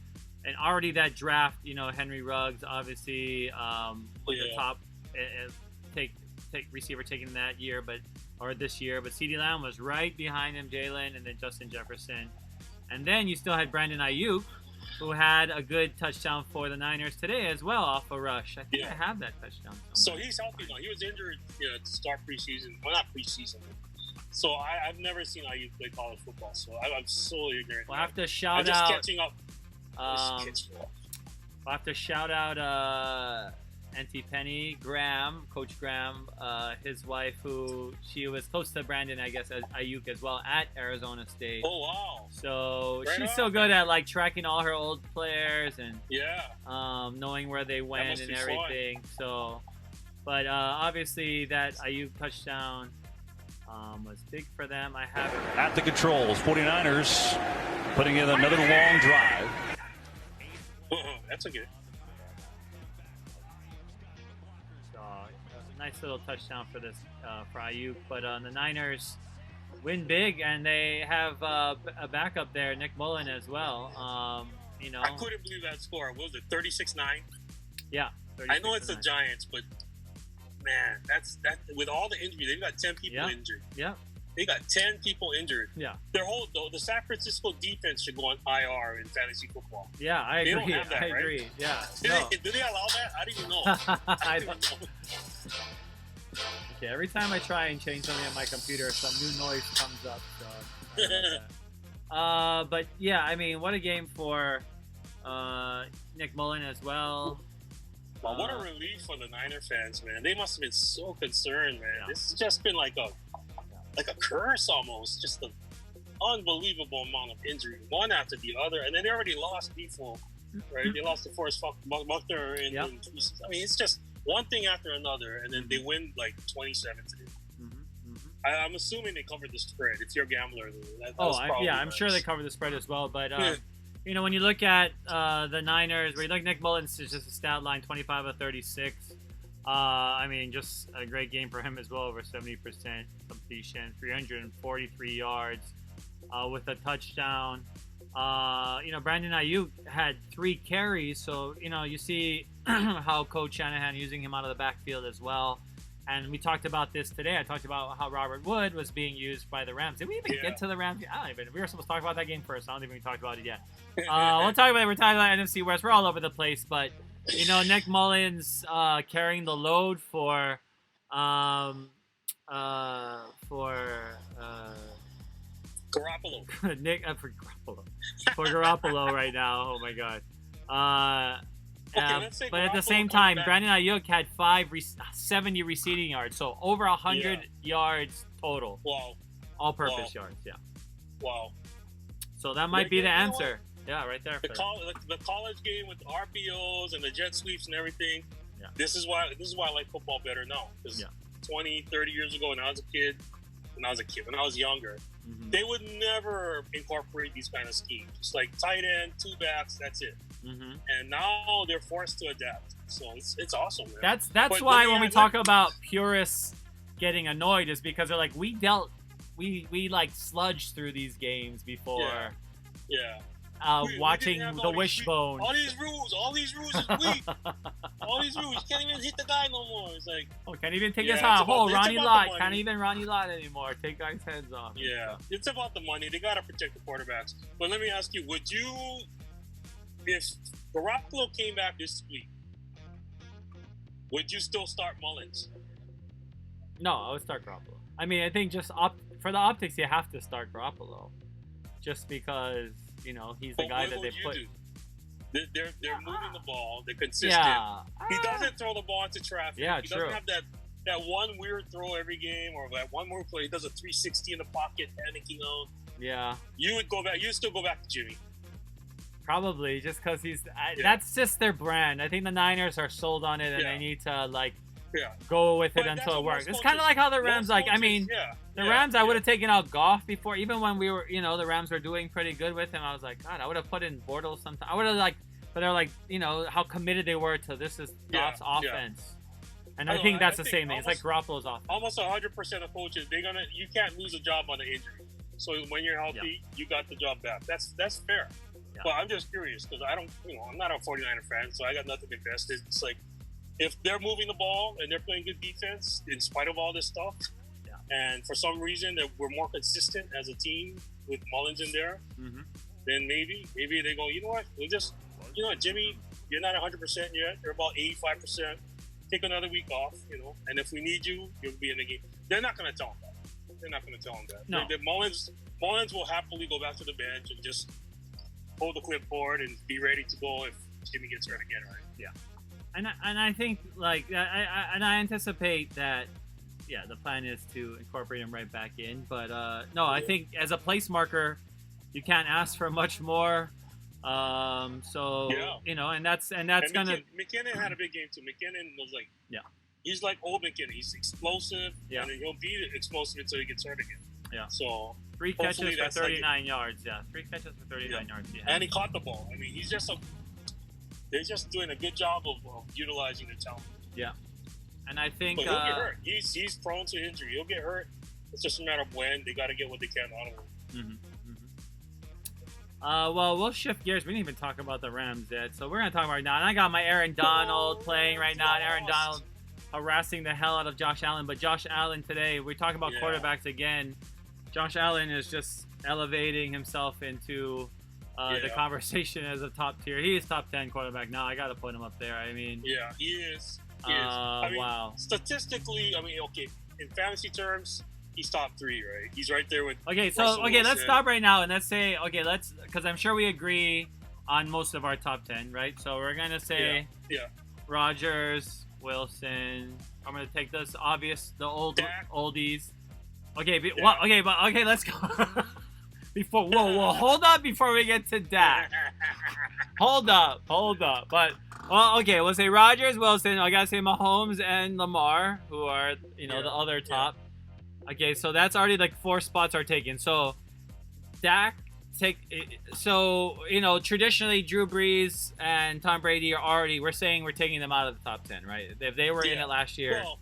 and already that draft, Henry Ruggs obviously was the top take receiver taken that year, or this year. But CeeDee Lamb was right behind him, Jalen, and then Justin Jefferson, and then you still had Brandon Ayuk, who had a good touchdown for the Niners today as well off a rush. I think I have that touchdown somewhere. So he's healthy now. He was injured to start preseason. Well, not preseason. So I've never seen IU play college football, so I'm so ignorant. We'll have to I'm shout just out. catching up. We'll have to shout out Auntie Penny Graham, Coach Graham, his wife, who she was close to Brandon, I guess, as Ayuk as well at Arizona State. Oh wow! So Right she's on, so good man. at like tracking all her old players and Yeah. knowing where they went must and be fun. everything. So, but obviously that Ayuk touchdown was big for them. I have it At the controls, 49ers putting in another long drive. That's okay. So a nice little touchdown for this for Ayuk. But the Niners win big, and they have a backup there, Nick Mullen as well. You know, I couldn't believe that score. What was it, 36-9? yeah. I know it's the 36-9. Giants, but man, that's with all the injury, they've got 10 people Yeah. injured. Yeah, They got 10 people injured. yeah, The San Francisco defense should go on IR in fantasy football. yeah. I They agree. don't have that, I right? agree. Yeah. Do No. they allow that? I didn't even know. I didn't don't- know. Okay, every time I try and change something on my computer, some new noise comes up. So sorry about that. But yeah, I mean, what a game for Nick Mullen as well. Well, what a relief for the Niner fans, man. They must have been so concerned, man. Yeah. This has just been like a curse almost. Just an unbelievable amount of injury, one after the other. And then they already lost people, right? They lost to Forrest Buckner. And, Yep. I mean, it's just one thing after another. And then they win like 27-3. I'm assuming they covered the spread. If you're a gambler, I'm sure they cover the spread as well. But you know, when you look at the Niners, where you look Nick Mullins is just a stat line, 25 of 36. I mean, just a great game for him as well, over 70% completion, 343 yards with a touchdown. You know, Brandon Ayuk had 3 carries, so you know you see how Coach Shanahan using him out of the backfield as well. And we talked about this today. I talked about how Robert Wood was being used by the Rams. Did we even get to the Rams? I don't even. We were supposed to talk about that game first. I don't think we talked about it yet. We're talking about NFC West. We're all over the place, but you know, Nick Mullins carrying the load for Garoppolo. Nick for Garoppolo right now. Oh my God. But at the same time, Brandon Ayuk had 70 receiving yards, so over 100 yards total. Wow. All-purpose yards, yeah. Wow. So that might be the answer. Yeah, right there. The college game with the RPOs and the jet sweeps and everything. Yeah. This is why I like football better now. Because 20, 30 years ago when I was younger, they would never incorporate these kind of schemes. It's like tight end, 2 backs, that's it. And now they're forced to adapt. So it's awesome, man. That's why when we talk about purists getting annoyed is because they're like, we like sludged through these games before. Yeah. Watching the wishbone. All these rules is weak. All these rules, you can't even hit the guy no more. It's like, can't even take his it's hand. Ronnie Lott money. can't even Ronnie Lott anymore. Take guys' heads off. Yeah, it's about the money. They gotta protect the quarterbacks. But let me ask you: would you, if Garoppolo came back this week, would you still start Mullins? No, I would start Garoppolo. I mean, I think just for the optics, you have to start Garoppolo, just because. You know, he's the guy that they put. They're moving the ball. They're consistent. Yeah. He doesn't throw the ball into traffic. Yeah, he true. doesn't have that one weird throw every game or that one more play. He does a 360 in the pocket, panicking out. Yeah. You would go back. You still go back to Jimmy. Probably just because that's just their brand. I think the Niners are sold on it, and they need to go with it until it works. It's kind of like how the Rams, the Rams, I would have taken out Goff before, even when we were, the Rams were doing pretty good with him. I was like, God, I would have put in Bortles sometime. I would have but they're like, how committed they were to this is Goff's offense. And I think that's the same thing. It's like Garoppolo's offense. Almost 100% of coaches, you can't lose a job on an injury. So when you're healthy, you got the job back. That's fair. Yeah. But I'm just curious because I'm not a 49er fan, so I got nothing invested. It's like, if they're moving the ball and they're playing good defense in spite of all this stuff, and for some reason that we're more consistent as a team with Mullins in there, then maybe they go, you know what, Jimmy, you're not 100% yet. You're about 85%. Take another week off, and if we need you, you'll be in the game. They're not going to tell him that. They're not going to tell him that. No. The Marlins will happily go back to the bench and just hold the clipboard and be ready to go if Jimmy gets hurt again, right? Yeah. And I think like I anticipate that. Yeah, the plan is to incorporate him right back in. But no, I think as a place marker, you can't ask for much more. So you know, and that's gonna. McKinnon had a big game too. McKinnon was like, he's like old McKinnon. He's explosive, and then he'll be explosive until he gets hurt again. Yeah. So 3 catches for 39 yards. Yeah, 3 catches for 39 yards. Yeah. And he caught the ball. I mean, they're just doing a good job of utilizing their talent. Yeah. And I think but he'll get hurt. He's prone to injury. He'll get hurt. It's just a matter of when. They got to get what they can out of him. Well, we'll shift gears. We didn't even talk about the Rams yet, so we're gonna talk about it now. And I got my Aaron Donald playing right now. And Aaron Donald harassing the hell out of Josh Allen. But Josh Allen today, we talk about quarterbacks again. Josh Allen is just elevating himself into the conversation as a top tier. He is top 10 quarterback now. I got to put him up there. I mean, yeah, he is. I mean, wow. Statistically, I mean, okay, in fantasy terms, he's top 3, right? He's right there with. Okay, so let's stop right now and let's say because I'm sure we agree on most of our top 10, right? So we're gonna say Rodgers, Wilson. I'm gonna take this obvious, the oldies. Okay, okay, let's go. Whoa, hold up before we get to Dak. Hold up. But okay, we'll say Rodgers, Wilson. I gotta say Mahomes and Lamar, who are the other top. Okay, so that's already like 4 spots are taken. So Dak traditionally Drew Brees and Tom Brady we're saying we're taking them out of the top 10, right? If they were in it last year. Well,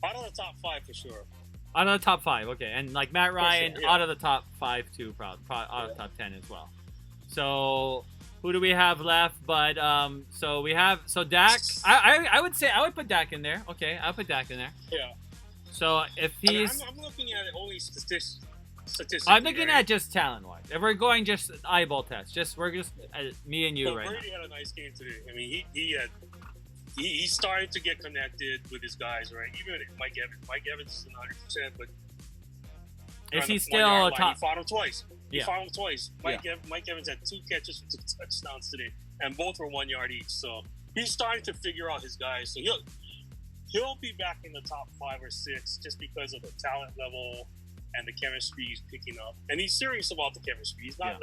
out of the top 5 for sure. Out of the top 5, okay, and like Matt Ryan, out of the top 5 too, probably out of the top 10 as well. So who do we have left? But so Dak. I would put Dak in there. Okay, I'll put Dak in there. Yeah. So if he's, I'm looking at it only statistically. I'm looking at just talent-wise. If we're going just eyeball test, we're just me and you right now. Brady had a nice game today. I mean, he started to get connected with his guys, right? Even Mike Evans. Mike Evans is 100%, but is he still top? He fought him twice. Mike Evans had 2 catches for 2 touchdowns today, and both were 1 yard each. So he's starting to figure out his guys. So he'll be back in the top 5 or 6 just because of the talent level and the chemistry he's picking up. And he's serious about the chemistry. He's not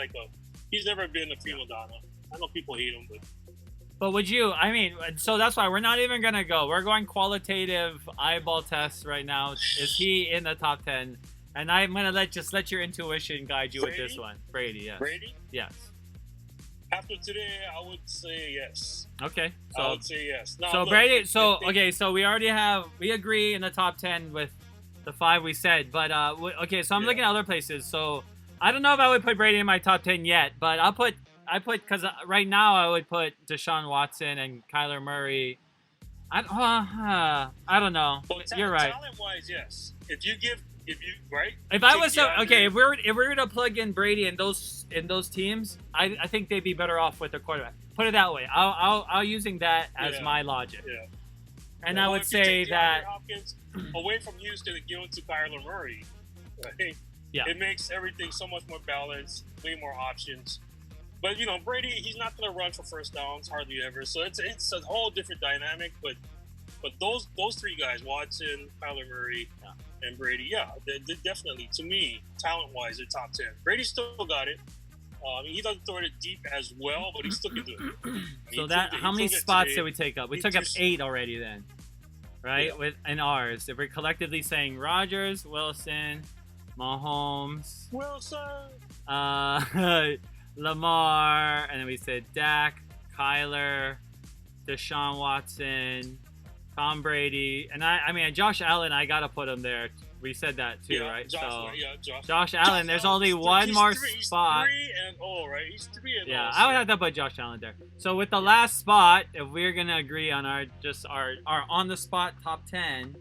he's never been a prima donna. I know people hate him, But would you? I mean, so that's why we're not even gonna go. We're going qualitative eyeball tests right now. Is he in the top 10? And I'm gonna let your intuition guide you with this one. Brady, yes. Brady? Yes. After today, I would say yes. Okay. So I would say yes. Now, so look, Brady. So okay. So we agree in the top 10 with the 5 we said. But okay. So I'm looking at other places. So I don't know if I would put Brady in my top 10 yet. But because right now I would put Deshaun Watson and Kyler Murray. I don't know. Well, you're right. Talent-wise, yes. If we were to plug in Brady in those teams, I think they'd be better off with their quarterback. Put it that way. I'll using that as my logic. Yeah. And I would say that Hopkins away from Houston and give it to Kyler Murray, right? It makes everything so much more balanced, way more options. But Brady, he's not going to run for first downs hardly ever. So it's a whole different dynamic. But those 3 guys, Watson, Kyler Murray, and Brady, they're definitely, to me, talent-wise, they're top 10. Brady still got it. He doesn't throw it deep as well, but he still can do it. So how many spots did we take up? We took up 8 already then, right? Yeah. In ours, if we're collectively saying Rodgers, Wilson, Mahomes, Lamar, and then we said Dak, Kyler, Deshaun Watson, Tom Brady, and I mean Josh Allen. I gotta put him there. We said that too, right? Josh Allen. There's only one more spot. 3-0, right? He's 3-0. Yeah, I would have to put Josh Allen there. So with the last spot, if we're gonna agree on our on the spot top 10,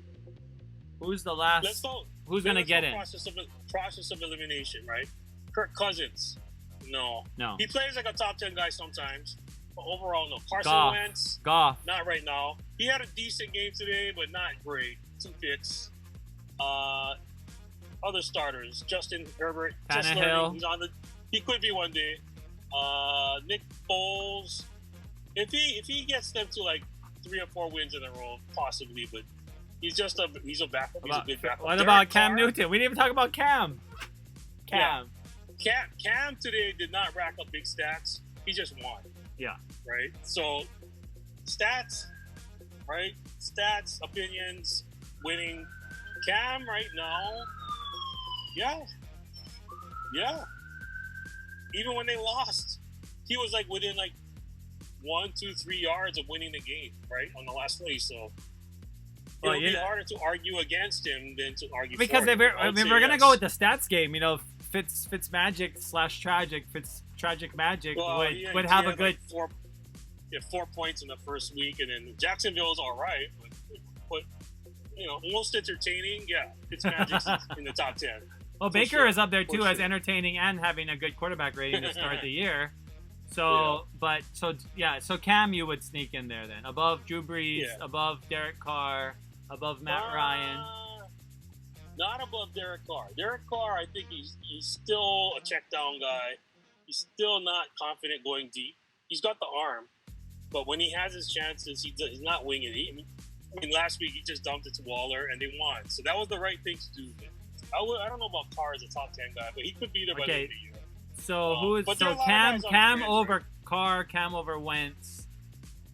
who's the last? Let's go. Who's gonna get in? Process of elimination, right? Kirk Cousins. No. He plays like a top 10 guy sometimes. But overall, no. Carson Wentz. Goff. Not right now. He had a decent game today, but not great. 2 picks. other starters. Justin Herbert, Tannehill. He could be one day. Nick Foles. If he gets them to like 3 or 4 wins in a row, possibly, but he's a backup. He's a good backup. What about Cam Newton? We didn't even talk about Cam. Cam today did not rack up big stats. He just won. Yeah. Right? So, stats, right? Stats, opinions, winning. Cam right now, yeah. Even when they lost, he was like within like 1, 2, 3 yards of winning the game, right? On the last play. So, it would be harder to argue against him than to argue for him. Because if we're going to go with the stats game, Fitz Magic / Tragic, Tragic Magic would have a good... Like 4 points in the first week, and then Jacksonville's all right, but most entertaining, Fitzmagic's in the top 10. Well, Baker is up there too as entertaining and having a good quarterback rating to start the year. So Cam you would sneak in there then, above Drew Brees, above Derek Carr, above Matt Ryan. Not above Derek Carr. Derek Carr, I think he's still a check down guy. He's still not confident going deep. He's got the arm, but when he has his chances, he's not winging it. Last week he just dumped it to Waller and they won. So that was the right thing to do. I don't know about Carr as a top 10 guy, but he could be there by the end of the year. So Cam over Carr, Cam over Wentz.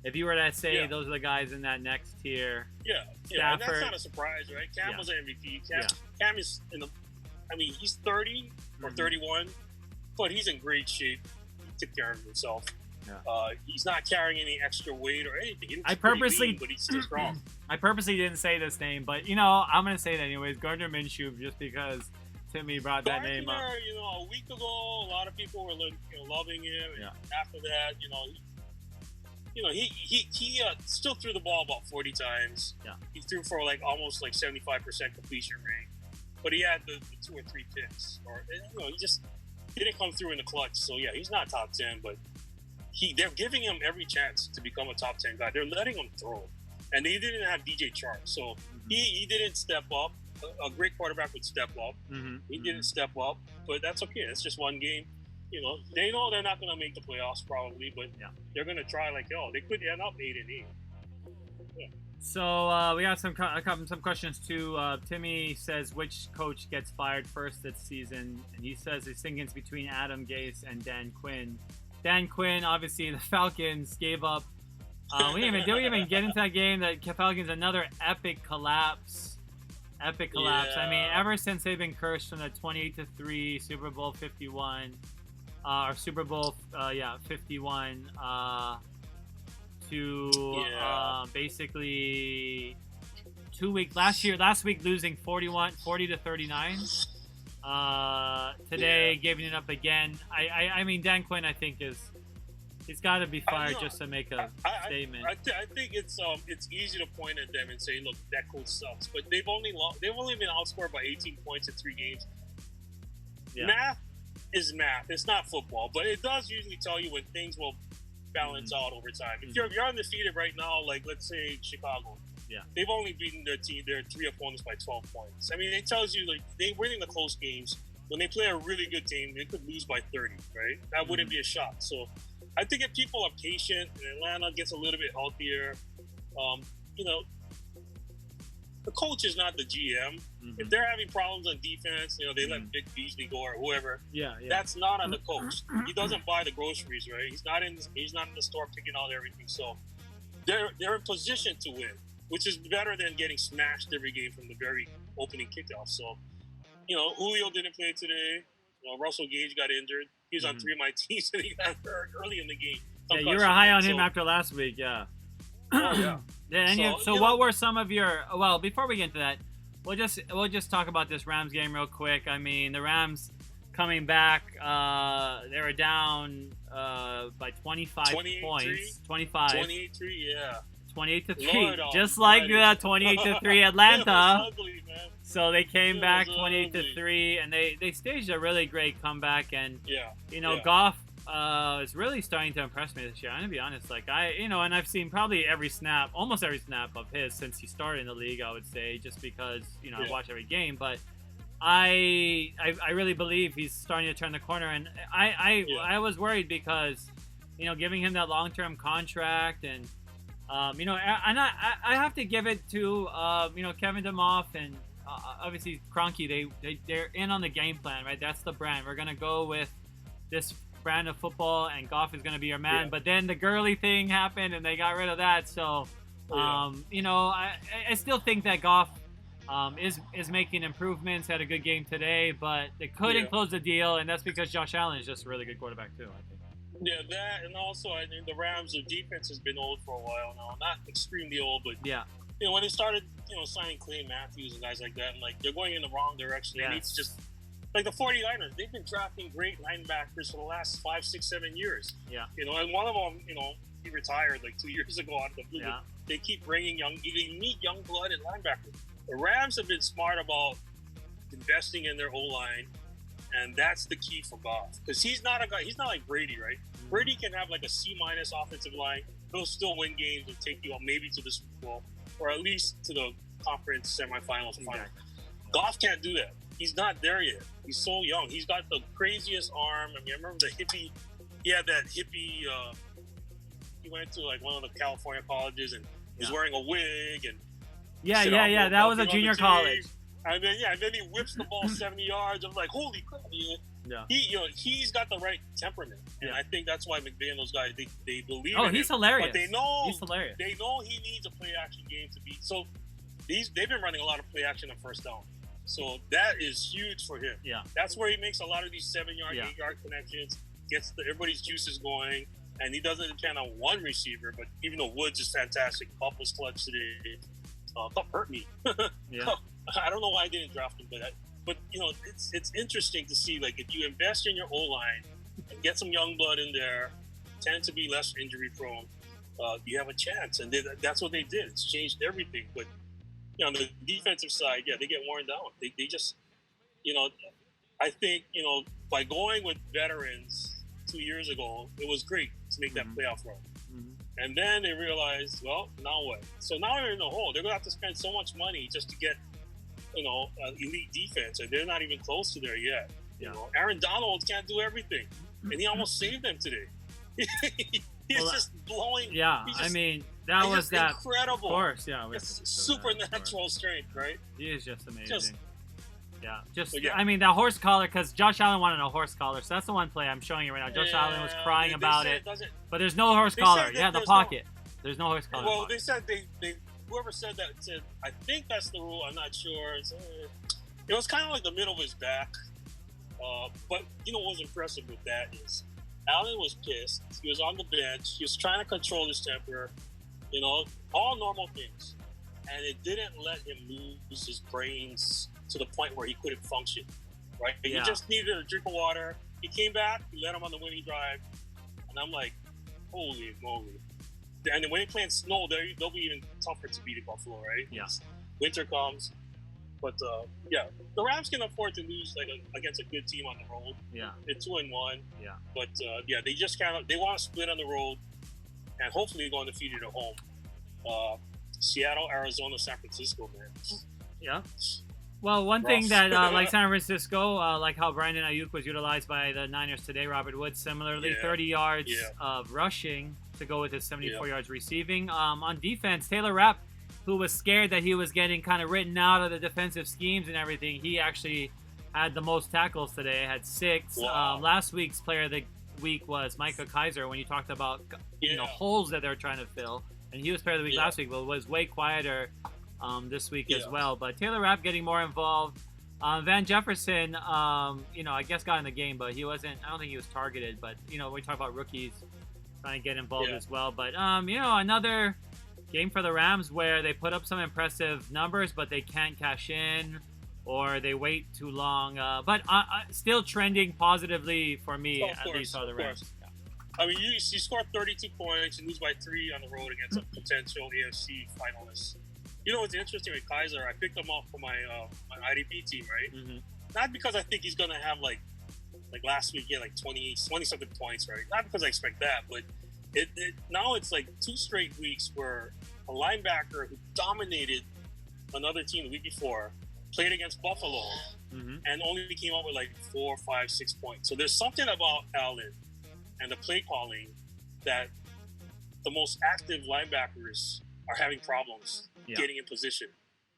If you were to say those are the guys in that next tier. Yeah, and that's not a surprise, right? Cam was an MVP. Cam is he's 30 or 31, but he's in great shape. He took care of himself. Yeah. He's not carrying any extra weight or anything. I purposely, lean, but he's still strong. I purposely didn't say this name, but I'm gonna say it anyways. Gardner Minshew, just because Timmy brought that name up. A week ago, a lot of people were loving him. And after that, he still threw the ball about 40 times. Yeah. He threw for almost 75% completion rate, but he had the 2 or 3 picks, or he just didn't come through in the clutch. So he's not top 10, but they're giving him every chance to become a top 10 guy. They're letting him throw, and they didn't have DJ Chark, so he didn't step up. A great quarterback would step up. He didn't step up, but that's okay. It's just one game. They know they're not going to make the playoffs probably, but they're going to try. They could end up 8-8. Yeah. So we got some questions too. Timmy says which coach gets fired first this season, and he says he's thinking it's between Adam Gase and Dan Quinn. Dan Quinn, obviously, the Falcons gave up. We didn't even get into that game. The Falcons, another epic collapse. Yeah. Ever since they've been cursed from the 28-3 Super Bowl 51, or Super Bowl 51, to basically 2 weeks last week losing 40-39. Today giving it up again. Dan Quinn, I think he's got to be fired just to make a statement. I think it's easy to point at them and say, look, that coach sucks, but they've only been outscored by 18 points in 3 games. Yeah. Math is math. It's not football, but it does usually tell you when things will balance out over time. If you're undefeated right now, let's say Chicago. Yeah. They've only beaten their 3 opponents by 12 points. It tells you they winning the close games. When they play a really good team, they could lose by 30, right? That wouldn't be a shock. So I think if people are patient and Atlanta gets a little bit healthier, the coach is not the GM. If they're having problems on defense, they let Vic Beasley go or whoever. That's not on the coach. He doesn't buy the groceries, right? He's not in the store picking out everything. So they're in position to win, which is better than getting smashed every game from the very opening kickoff. So, Julio didn't play today. Russell Gage got injured. He was on 3 of my teams and he got hurt early in the game. You were high on him after last week, yeah. Oh, yeah. What were some of your... Well, before we get into that, we'll just talk about this Rams game real quick. The Rams coming back, they were down by 25 points. 25. 28-3, yeah. 28-3, just like the 28-3 Atlanta. Ugly, man. So they came back 28-3, and they staged a really great comeback. And Goff is really starting to impress me this year. I'm gonna be honest, and I've seen probably almost every snap of his since he started in the league. I would say, just because I watch every game, but I really believe he's starting to turn the corner, and I was worried because, giving him that long-term contract, and and I have to give it to Kevin DeMoff and obviously Kroenke. They're in on the game plan, right? That's the brand. We're gonna go with this brand of football, and Goff is gonna be our man. But then the Gurley thing happened, and they got rid of that. So, I still think that Goff is making improvements. Had a good game today, but they couldn't close the deal, and that's because Josh Allen is just a really good quarterback too, I think. Yeah, that, and also I mean the Rams' defense has been old for a while now. Not extremely old, but when they started signing Clay Matthews and guys like that, and they're going in the wrong direction. They need to just like the 49ers. They've been drafting great linebackers for the last 5, 6, 7 years. Yeah, and one of them, he retired 2 years ago out of the blue. Yeah. They keep bringing they need young blood at linebacker. The Rams have been smart about investing in their O-line, and that's the key for Goff. Because he's not a guy, he's not like Brady, right? Mm-hmm. Brady can have a C- offensive line. He'll still win games and take you maybe to the Super Bowl, or at least to the conference semifinals and finals. Goff can't do that. He's not there yet. He's so young. He's got the craziest arm. I mean, I remember the hippie, he had that hippie, he went to one of the California colleges and was wearing a wig and that was a junior college. And then he whips the ball 70 yards. I'm like, holy crap! He's got the right temperament, and I think that's why McVay and those guys they believe. Oh, he's hilarious! But they know he's hilarious. They know he needs a play action game to beat. So they've been running a lot of play action on first down. So that is huge for him. Yeah, that's where he makes a lot of these 7-yard, 8-yard connections. Gets everybody's juices going. And he doesn't depend on one receiver, but even though Woods is fantastic, Kupp was clutch today. Kupp hurt me. I don't know why I didn't draft him, but it's interesting to see if you invest in your O-line and get some young blood in there, tend to be less injury prone, you have a chance. And that's what they did. It's changed everything. But on the defensive side, they get worn down. They just, I think by going with veterans 2 years ago, it was great to make that playoff run. Mm-hmm. And then they realized, well, now what? So now they're in the hole. They're going to have to spend so much money just to get, elite defense. And they're not even close to there yet. Aaron Donald can't do everything. And he almost saved them today. He's just blowing. Yeah, that was that. Incredible. Of course, it's supernatural strength, right? He is just amazing. That horse collar, because Josh Allen wanted a horse collar, so that's the one play I'm showing you right now. Josh Allen was crying about it, but there's no horse collar. The pocket. There's no horse collar. Well, they said whoever said that said, I think that's the rule. I'm not sure. It was kind of like the middle of his back. But what was impressive with that is Allen was pissed. He was on the bench. He was trying to control his temper. All normal things, and it didn't let him lose his brains to the point where he couldn't function, right? He just needed a drink of water. He came back, he led him on the winning drive, and I'm like, holy moly. And then when they play in snow, they'll be even tougher to beat in Buffalo, right? Yes. Winter comes. But, the Rams can afford to lose against a good team on the road. Yeah. They're 2-1. Yeah. But, they just they want to split on the road and hopefully go undefeated at home. Seattle, Arizona, San Francisco, man. Yeah. Well, one thing that, like San Francisco, like how Brandon Ayuk was utilized by the Niners today, Robert Woods similarly, 30 yards of rushing to go with his 74 yards receiving. On defense, Taylor Rapp, who was scared that he was getting kind of written out of the defensive schemes and everything, he actually had the most tackles today, had 6. Wow. Last week's player of the week was Micah Kiser when you talked about holes that they're trying to fill. And he was player of the week last week, but was way quieter this week as well. But Taylor Rapp getting more involved. Van Jefferson, I guess got in the game, but he wasn't. I don't think he was targeted. But we talk about rookies trying to get involved as well. But another game for the Rams where they put up some impressive numbers, but they can't cash in or they wait too long. But still trending positively for me, at least are the Rams. I mean, you scored 32 points and lose by 3 on the road against a potential AFC finalist. What's interesting with Kiser? I picked him up for my IDP team, right? Mm-hmm. Not because I think he's going to have, like last week, he had 20-something points, right? Not because I expect that, but now it's 2 straight weeks where a linebacker who dominated another team the week before played against Buffalo, and only came up with like 4, 5, 6 points. So there's something about Alden and the play calling that the most active linebackers are having problems getting in position.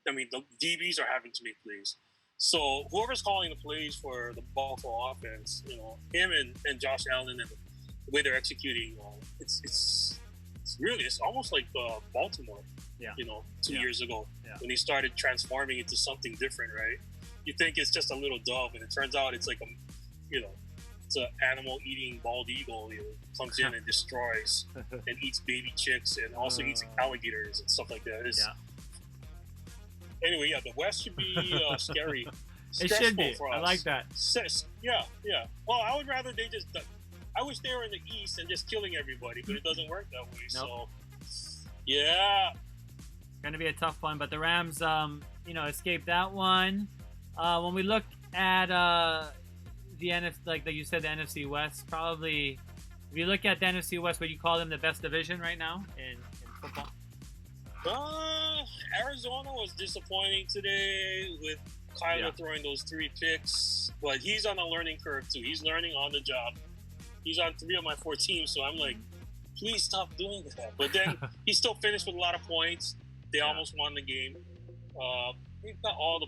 I mean, the DBs are having to make plays. So whoever's calling the plays for the Buffalo offense, you know, him and Josh Allen and the way they're executing, it's almost like Baltimore, you know, 2 years ago when he started transforming into something different, right? You think it's just a little dove, and it turns out it's like it's an animal eating bald eagle. You know, comes in and destroys and eats baby chicks and also eats alligators and stuff like that. Anyway, the West should be scary. It should be. For us. I like that. Yeah. Well, I would rather they just. I wish they were in the East and just killing everybody, but it doesn't work that way. Nope. So, yeah. Going to be a tough one, but the Rams, escaped that one. When we look at the NFC, like you said, the NFC West, probably, if you look at the NFC West, would you call them the best division right now in football? Arizona was disappointing today with Kyler throwing those 3 picks, but he's on a learning curve too. He's learning on the job. He's on 3 of my 4 teams, so I'm like, please stop doing that. But then he still finished with a lot of points. They almost won the game. They've got all the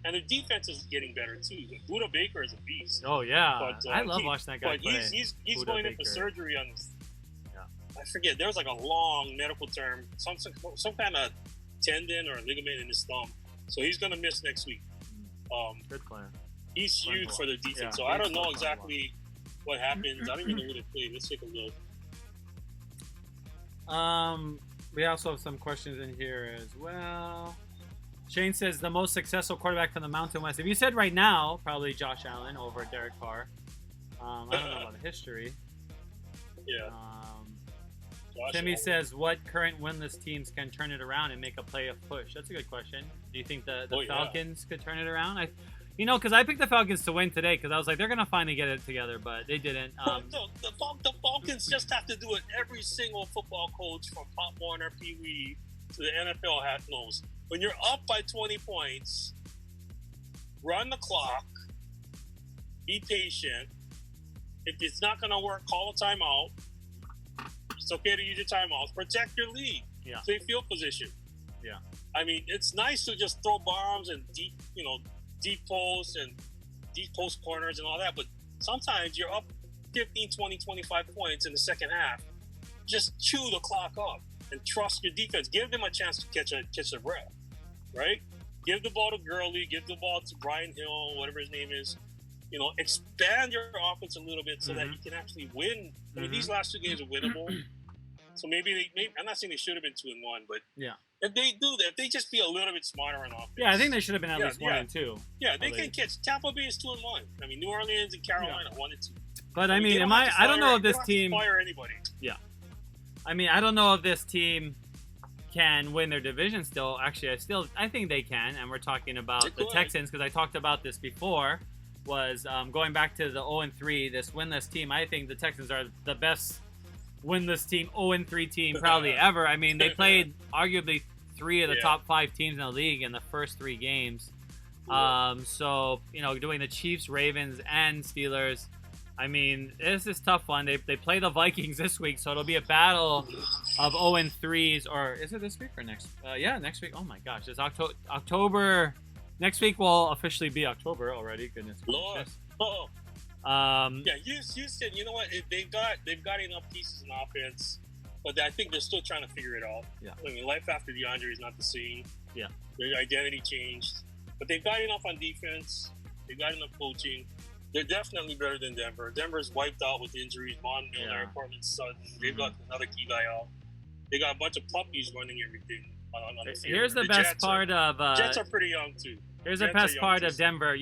and the defense is getting better too. Buda Baker is a beast. Oh yeah, but, I love watching that guy play. He's going in for surgery on. I forget. There was like a long medical term, some kind of tendon or ligament in his thumb. So he's going to miss next week. Good player. He's huge for the defense. So I don't know exactly what happens. I don't even know who they play. Let's take a look. We also have some questions in here as well. Shane says the most successful quarterback from the Mountain West. If you said right now, probably Josh Allen over Derek Carr. I don't know about the history. Yeah. Timmy says, what current winless teams can turn it around and make a playoff push? That's a good question. Do you think the Falcons could turn it around? Because I picked the Falcons to win today because I was like, they're going to finally get it together, but they didn't. The Falcons just have to do what every single football coach from Pop Warner, Pee Wee to the NFL knows. When you're up by 20 points, run the clock, be patient. If it's not going to work, call a timeout. It's okay to use your timeouts. Protect your lead. Yeah. Play field position. Yeah. I mean, it's nice to just throw bombs and deep posts and deep post corners and all that, but sometimes you're up 15, 20, 25 points in the second half. Just chew the clock up and trust your defense. Give them a chance to catch a breath, right? Give the ball to Gurley. Give the ball to Brian Hill, whatever his name is. Expand your offense a little bit so that you can actually win. I mean, these last 2 games are winnable. So maybe I'm not saying they should have been 2-1, but if they do that, if they just be a little bit smarter on offense. Yeah, I think they should have been at least 1-2. Yeah, they can catch. Tampa Bay is 2-1. I mean, New Orleans and Carolina 1-2. But I mean, I don't know if this team fire anybody. Yeah. I mean, I don't know if this team can win their division still. Actually, I think they can, and we're talking about the Texans because I talked about this before. Was going back to the 0-3, this winless team. I think the Texans are the best winless team, 0-3 team probably ever. I mean, they played arguably 3 of the top 5 teams in the league in the first 3 games. So, doing the Chiefs, Ravens, and Steelers. I mean, this is a tough one. They play the Vikings this week, so it'll be a battle of 0-3s. Or is it this week or next? Next week. Oh my gosh, it's October. Next week will officially be October already. Goodness gracious. Houston. You know what? They've got enough pieces in offense, but I think they're still trying to figure it out. Yeah. I mean, life after DeAndre is not the same. Yeah. Their identity changed, but they've got enough on defense. They've got enough coaching. They're definitely better than Denver. Denver's wiped out with injuries. Von Miller, Cortland Sutton. They've got another key guy out. They got a bunch of puppies running everything. Here's the best part of Jets are pretty young too. Here's the best part of Denver.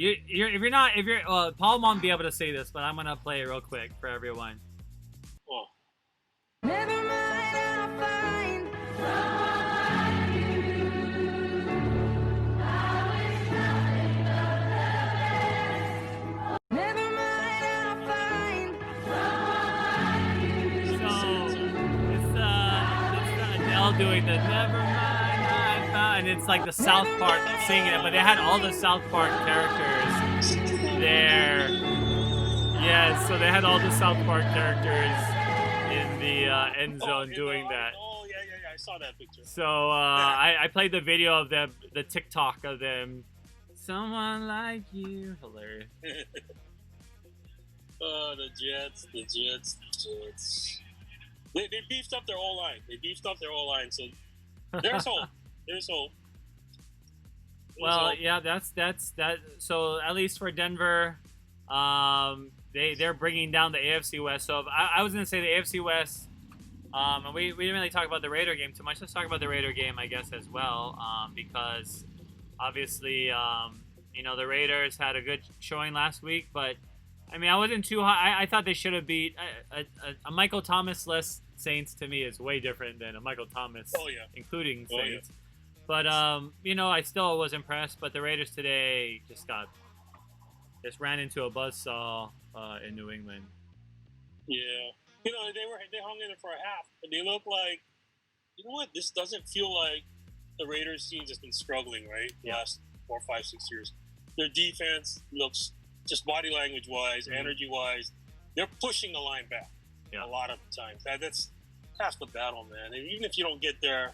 Paul won't be able to say this, but I'm gonna play it real quick for everyone. Oh. Never mind, I'll find someone like you. I wish nothing but the best. Never mind, I'll find someone like you. So it's Adele doing the never mind. and it's like the South Park singing it, but they had all the South Park characters there. Yes, so they had all the South Park characters in the end zone doing that. Oh, yeah. I saw that picture. So I played the video of them, the TikTok of them. Someone like you. Hilarious. Oh, the Jets. They beefed up their O-line. So there's hope. There's hope. Well, yeah, that's that. So at least for Denver, they're bringing down the AFC West. So I was gonna say the AFC West, and we didn't really talk about the Raider game too much. Let's talk about the Raider game, I guess, as well, because obviously, the Raiders had a good showing last week, but I mean, I wasn't too high. I thought they should have beat a Michael Thomas-less Saints. To me, is way different than a Michael Thomas, including Saints. But I still was impressed. But the Raiders today just ran into a buzzsaw in New England. Yeah, they hung in it for a half, and they look like, you know what? This doesn't feel like the Raiders team has been struggling, right? The last 4, 5, 6 years. Their defense looks, just body language wise, energy wise, they're pushing the line back a lot of the times. That's half the battle, man. And even if you don't get there,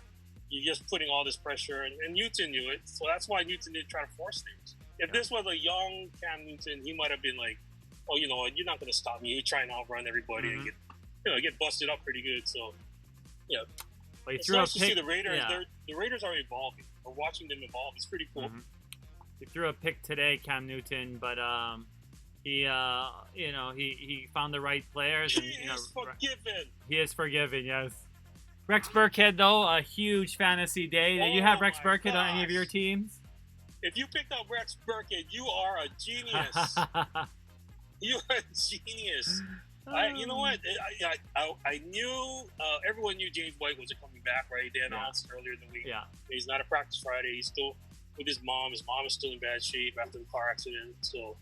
you're just putting all this pressure, and Newton knew it, so that's why Newton didn't try to force things. If this was a young Cam Newton, he might have been like, "Oh, you know what? You're not going to stop me." He's trying to outrun everybody and get busted up pretty good. So, yeah, But it's nice to see the Raiders. The Raiders are evolving. We're watching them evolve. It's pretty cool. He threw a pick today, Cam Newton, but he found the right players. He is forgiven. He is forgiven. Yes. Rex Burkhead, though, a huge fantasy day. Do you have Rex Burkhead on any of your teams? If you picked up Rex Burkhead, you are a genius. You are a genius. You know what? I knew everyone knew James White wasn't coming back, right? They announced earlier in the week. Yeah. He's not at practice Friday. He's still with his mom. His mom is still in bad shape after the car accident. So,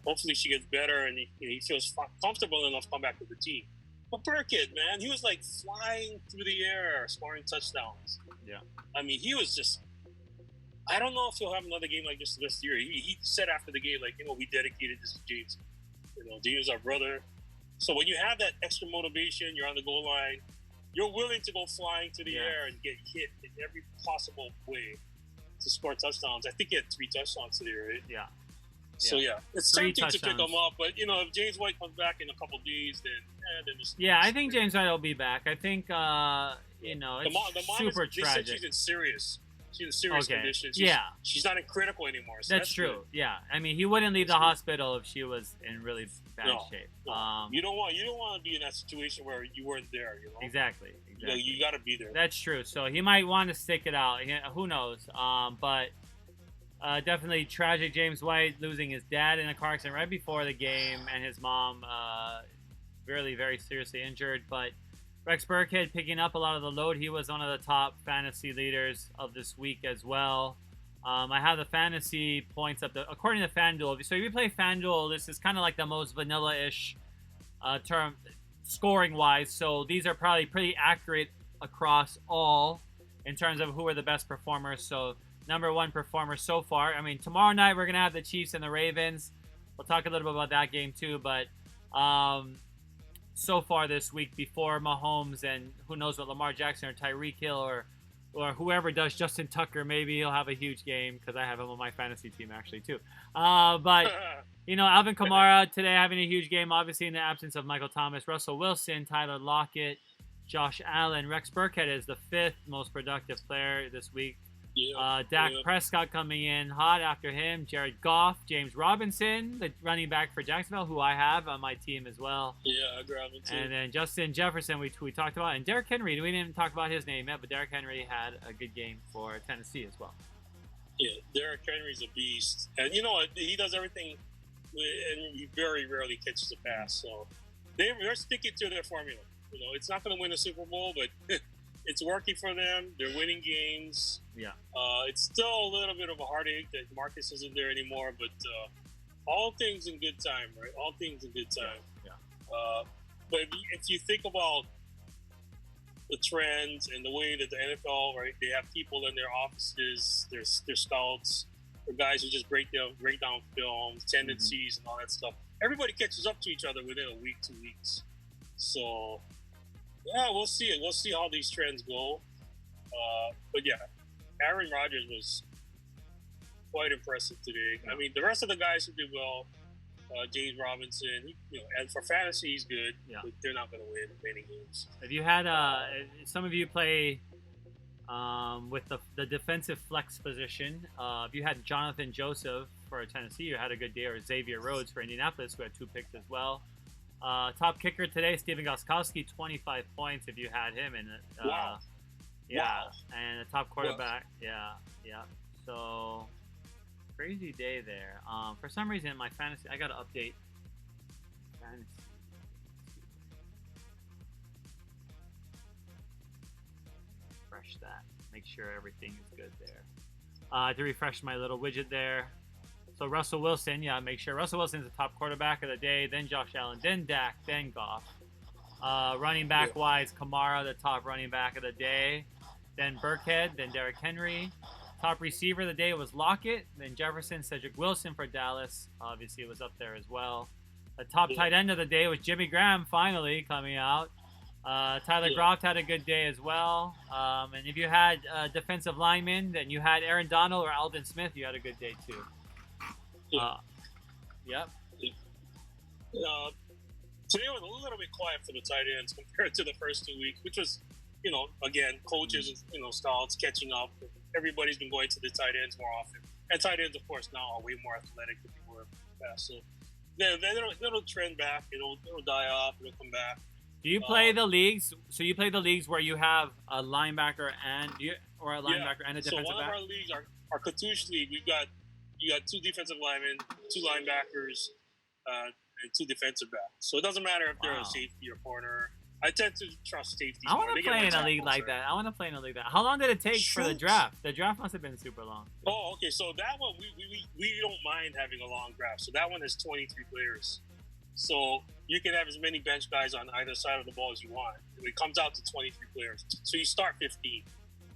hopefully she gets better and he feels comfortable enough to come back to the team. But Burkhead, man, he was like flying through the air, scoring touchdowns. Yeah. I mean, he was just. I don't know if he'll have another game like this this year. He said after the game, we dedicated this to James. James is our brother. So when you have that extra motivation, you're on the goal line, you're willing to go flying through the air and get hit in every possible way to score touchdowns. I think he had 3 touchdowns today, right? Yeah. So it's 3 tempting to pick touchdowns. him up, but if James White comes back in a couple days, then just I think James White will be back. I think it's the mom super they said tragic. she's in serious. She's in serious condition. She's not in critical anymore. So That's true. Good. Yeah, I mean, he wouldn't leave the hospital if she was in really bad shape. No. You don't want to be in that situation where you weren't there. Exactly. You got to be there. That's true. So he might want to stick it out. Who knows? But definitely tragic. James White losing his dad in a car accident right before the game, and his mom really very seriously injured. But Rex Burkhead picking up a lot of the load. He was one of the top fantasy leaders of this week as well. I have the fantasy points up according to FanDuel. So if you play FanDuel, this is kind of like the most vanilla-ish term scoring-wise. So these are probably pretty accurate across all in terms of who are the best performers. So number 1 performer so far. I mean, tomorrow night we're going to have the Chiefs and the Ravens. We'll talk a little bit about that game too. But so far this week, before Mahomes and who knows what, Lamar Jackson or Tyreek Hill or whoever does, Justin Tucker, maybe he'll have a huge game because I have him on my fantasy team actually too. But Alvin Kamara today having a huge game, obviously in the absence of Michael Thomas. Russell Wilson, Tyler Lockett, Josh Allen. Rex Burkhead is the 5th most productive player this week. Dak Prescott coming in hot after him. Jared Goff, James Robinson, the running back for Jacksonville, who I have on my team as well. Yeah, I grabbed him too. And then Justin Jefferson, we talked about. And Derrick Henry, we didn't talk about his name yet, but Derrick Henry had a good game for Tennessee as well. Yeah, Derrick Henry's a beast. And you know what? He does everything, and he very rarely catches a pass. So they're sticking to their formula. It's not going to win a Super Bowl, but it's working for them. They're winning games. Yeah. It's still a little bit of a heartache that Marcus isn't there anymore, but all things in good time, right? All things in good time. Yeah. But if you think about the trends and the way that the NFL, right? They have people in their offices, their scouts, or guys who just break down film, tendencies, and all that stuff. Everybody catches up to each other within a week, 2 weeks. So, yeah, we'll see it. We'll see how these trends go. But yeah, Aaron Rodgers was quite impressive today. I mean, the rest of the guys who did well, James Robinson, and for fantasy, he's good. Yeah. But they're not going to win many games. If you had some of you play with the defensive flex position, if you had Jonathan Joseph for Tennessee, you had a good day, or Xavier Rhodes for Indianapolis, who had 2 picks as well. Top kicker today, Steven Gostkowski, 25 points if you had him. And Wow. Yeah, Wow. and a top quarterback. Yeah. So crazy day there. For some reason, in my fantasy, I got to update fantasy. Refresh that. Make sure everything is good there. To refresh my little widget there. So Russell Wilson, make sure Russell Wilson's the top quarterback of the day. Then Josh Allen, then Dak, then Goff. Running back wise, Kamara, the top running back of the day. Then Burkhead, then Derrick Henry. Top receiver of the day was Lockett, then Jefferson, Cedric Wilson for Dallas. Obviously, it was up there as well. The top tight end of the day was Jimmy Graham, finally coming out. Tyler Groft had a good day as well. And if you had defensive linemen, then you had Aaron Donald or Alden Smith, you had a good day too. Yep. Today was a little bit quiet for the tight ends compared to the first 2 weeks, which was, again, coaches, scouts catching up. Everybody's been going to the tight ends more often. And tight ends, of course, now are way more athletic than they were past. So it'll trend back. It'll die off. It'll come back. Do you play the leagues? So you play the leagues where you have a linebacker and a defensive So one back? of our leagues, our Cartouche League, you got 2 defensive linemen, 2 linebackers, and 2 defensive backs. So it doesn't matter if they're a safety or corner. I tend to trust safety. I want to play in a league like that. How long did it take for the draft? The draft must have been super long. Oh, okay. So that one, we don't mind having a long draft. So that one has 23 players. So you can have as many bench guys on either side of the ball as you want. It comes out to 23 players. So you start 15.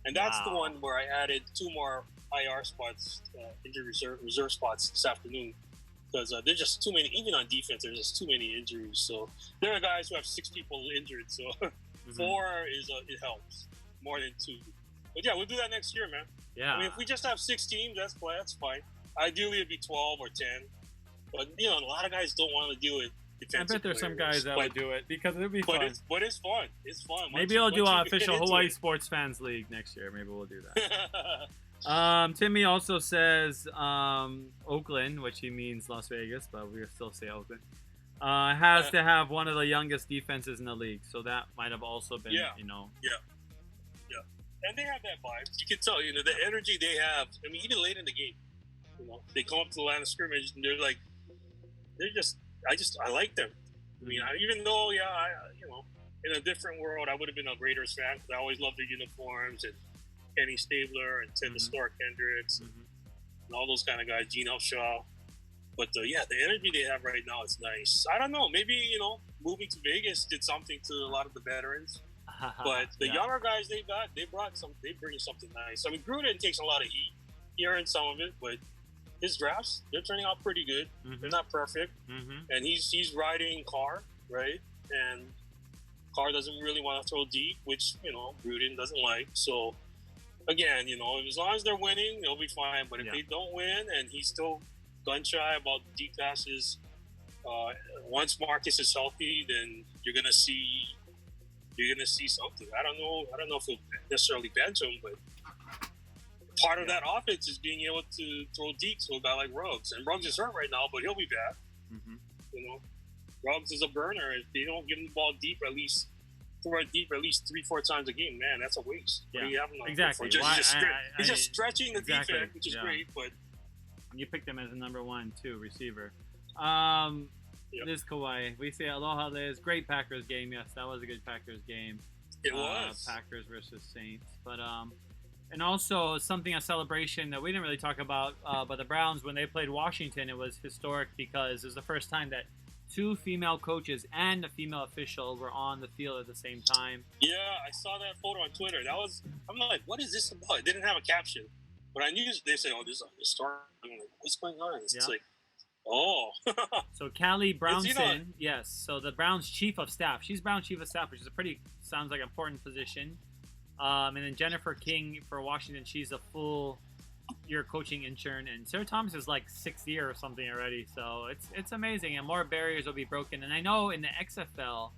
And that's the one where I added 2 more IR spots, injury reserve spots this afternoon. Because there's just too many, even on defense, there's just too many injuries. So there are guys who have 6 people injured. So 4 it helps more than 2. But yeah, we'll do that next year, man. Yeah. I mean, if we just have 6 teams, that's fine. Ideally, it'd be 12 or 10. But a lot of guys don't want to deal with defensive I bet there's some guys that would do it because it would be fun. But it's fun. It's fun. Maybe I'll do an official Hawaii Sports Fans League next year. Maybe we'll do that. Timmy also says Oakland, which he means Las Vegas, but we still say Oakland, has to have one of the youngest defenses in the league. So that might have also been, Yeah. And they have that vibe. You can tell, the energy they have. I mean, even late in the game, they come up to the line of scrimmage and I like them. I mean, even though, in a different world, I would have been a Raiders fan because I always loved their uniforms and Kenny Stabler and Ted the Stork Hendricks and all those kind of guys, Gene Shaw. But the energy they have right now is nice. I don't know, maybe moving to Vegas did something to a lot of the veterans. But the younger guys they bring something nice. I mean, Gruden takes a lot of heat here in some of it, but his drafts, they're turning out pretty good. They're not perfect, and he's riding Carr, right? And Carr doesn't really want to throw deep, which Gruden doesn't like. So again, as long as they're winning, they'll be fine. But if they don't win, and he's still gun shy about deep passes, once Marcus is healthy, then you're gonna see something. I don't know if he'll necessarily bench him, but part of that offense is being able to throw deep to a guy like Ruggs. And Ruggs is hurt right now, but he'll be back. Ruggs is a burner. If they don't give him the ball deep, at least 3-4 times a game, man, that's a waste. Yeah. What do you have him on Exactly. for? He's just stretching the defense, which is great, but you picked him as a number 1, too, receiver. This Kawhi. We say aloha, Liz. Great Packers game. Yes, that was a good Packers game. It was. Packers versus Saints. But and also a celebration that we didn't really talk about, but the Browns, when they played Washington, it was historic because it was the first time that 2 female coaches and a female official were on the field at the same time. Yeah, I saw that photo on Twitter. I'm like, what is this about? It didn't have a caption, but I knew they said, "Oh, this is a story." I'm like, what's going on? It's like, oh. So Callie Brownson, yes. So the Browns chief of staff. She's Browns chief of staff, which is sounds like an important position. And then Jennifer King for Washington. She's a full year coaching intern, and Sarah Thomas is like 6th year or something already. So it's amazing, and more barriers will be broken. And I know in the XFL,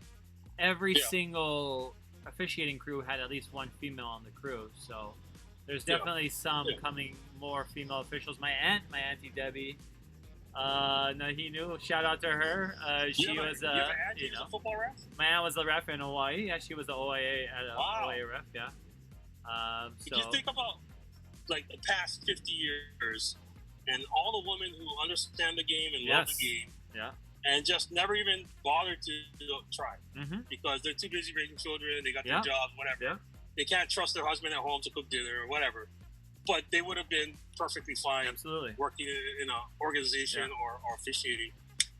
every single officiating crew had at least one female on the crew. So there's definitely some coming more female officials. My auntie Debbie. No, he knew. Shout out to her. She was, a football ref? My aunt was a ref in Hawaii. Yeah, she was an OIA at a OIA ref. Yeah. If you think about like the past 50 years and all the women who understand the game and love the game, and just never even bothered to try because they're too busy raising children. They got their jobs, whatever. Yeah. They can't trust their husband at home to cook dinner or whatever. But they would have been perfectly fine working in an organization or officiating.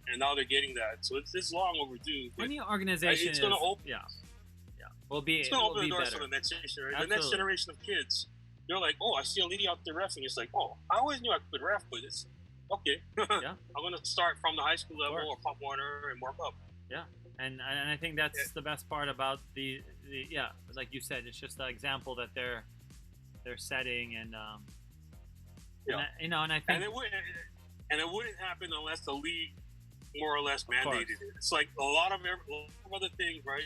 And now they're getting that. So it's long overdue. Any organization it's going to open. It's going to open the doors for the next generation. Right? The next generation of kids, they're like, oh, I see a lady out there reffing. It's like, oh, I always knew I could ref, but it's okay. I'm going to start from the high school level or Pop Warner and work up. Yeah. And I think that's the best part about the like you said, it's just an example that they're setting, and and I think it wouldn't happen unless the league more or less mandated it. It's like a lot of other things, right?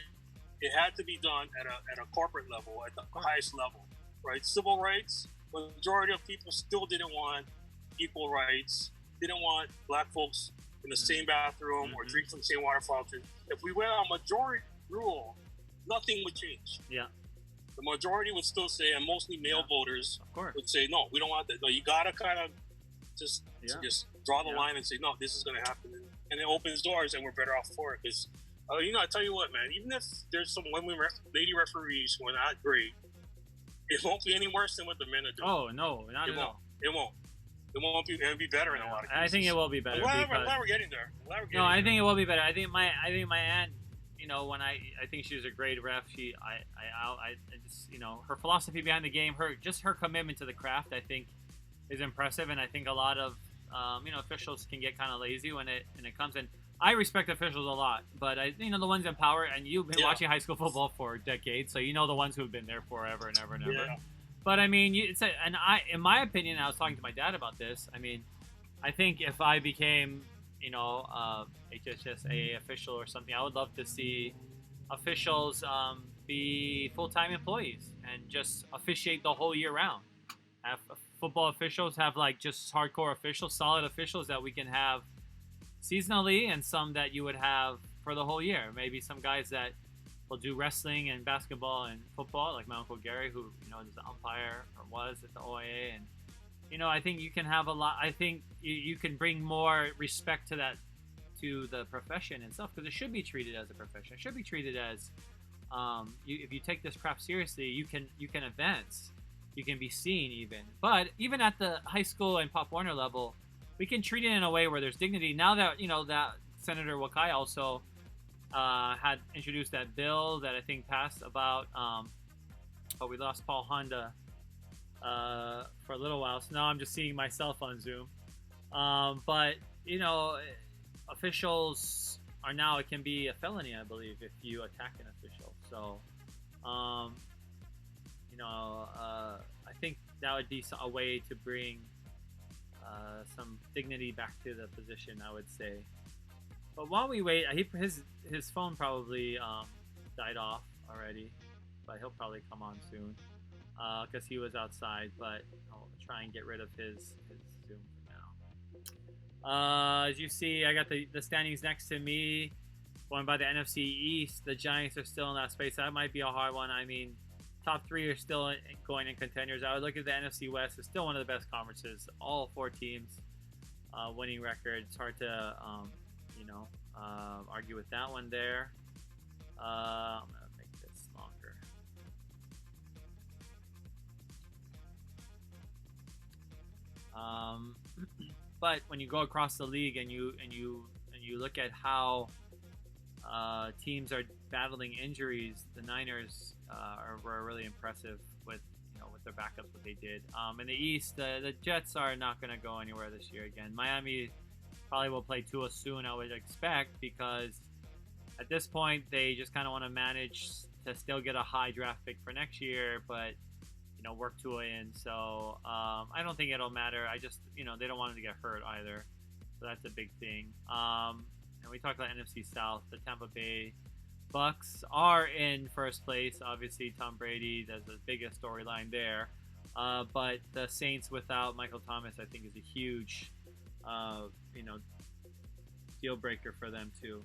It had to be done at a corporate level, at the highest level, right? Civil rights, majority of people still didn't want equal rights, didn't want black folks in the same bathroom or drink from the same water fountain. If we went on majority rule, nothing would change. Yeah. The majority would still say, and mostly male voters would say, no, we don't want that. No, you gotta kind of just draw the line and say, no, this is going to happen, and it opens doors, and we're better off for it. Because, I tell you what, man, even if there's some women lady referees who are not great, it won't be any worse than what the men are doing. Oh no, not at all. It won't. It won't be. It'll be better in a lot of cases. I think it will be better. I'm glad we're getting there. I think it will be better. I think my aunt. When I think she was a great ref. I just her philosophy behind the game, her commitment to the craft, I think, is impressive. And I think a lot of officials can get kind of lazy when it comes in. I respect officials a lot, but the ones in power, and you've been watching high school football for decades, so the ones who've been there forever and ever and ever. Yeah. But I mean, in my opinion, I was talking to my dad about this. I mean, I think if I became HSSAA official or something, I would love to see officials be full-time employees and just officiate the whole year round. Have football officials have just hardcore officials, solid officials that we can have seasonally, and some that you would have for the whole year. Maybe some guys that will do wrestling and basketball and football, like my Uncle Gary, who is the umpire or was at the OIA, and I think you can have a lot. I think you can bring more respect to that, to the profession and stuff, because it should be treated as a profession. It should be treated as if you take this craft seriously, you can advance, you can be seen even. But even at the high school and Pop Warner level, we can treat it in a way where there's dignity. Now that that Senator Wakai also had introduced that bill that I think passed about, but we lost Paul Honda for a little while, so now I'm just seeing myself on Zoom. But officials are now, it can be a felony, I believe, if you attack an official. So, I think that would be a way to bring some dignity back to the position, I would say. But while we wait, his phone probably died off already, but he'll probably come on soon because he was outside. But I'll try and get rid of his Zoom for now. As you see, I got the standings next to me. Going by the NFC East, the Giants are still in that space. That might be a hard one. I mean, top 3 are still going in contenders. I would look at the NFC West. It's still one of the best conferences. All 4 teams winning record. It's hard to argue with that one there. I'm gonna make this longer. But when you go across the league and you you look at how teams are battling injuries, the Niners were really impressive with their backups, what they did. In the East, the Jets are not going to go anywhere this year again. Miami probably will play Tua soon, I would expect, because at this point they just kind of want to manage to still get a high draft pick for next year, but work Tua in. So I don't think it'll matter. I just they don't want him to get hurt either, so that's a big thing. And we talked about NFC South. The Tampa Bay Bucks are in first place. Obviously, Tom Brady, that's the biggest storyline there. But the Saints without Michael Thomas, I think, is a huge, deal breaker for them too.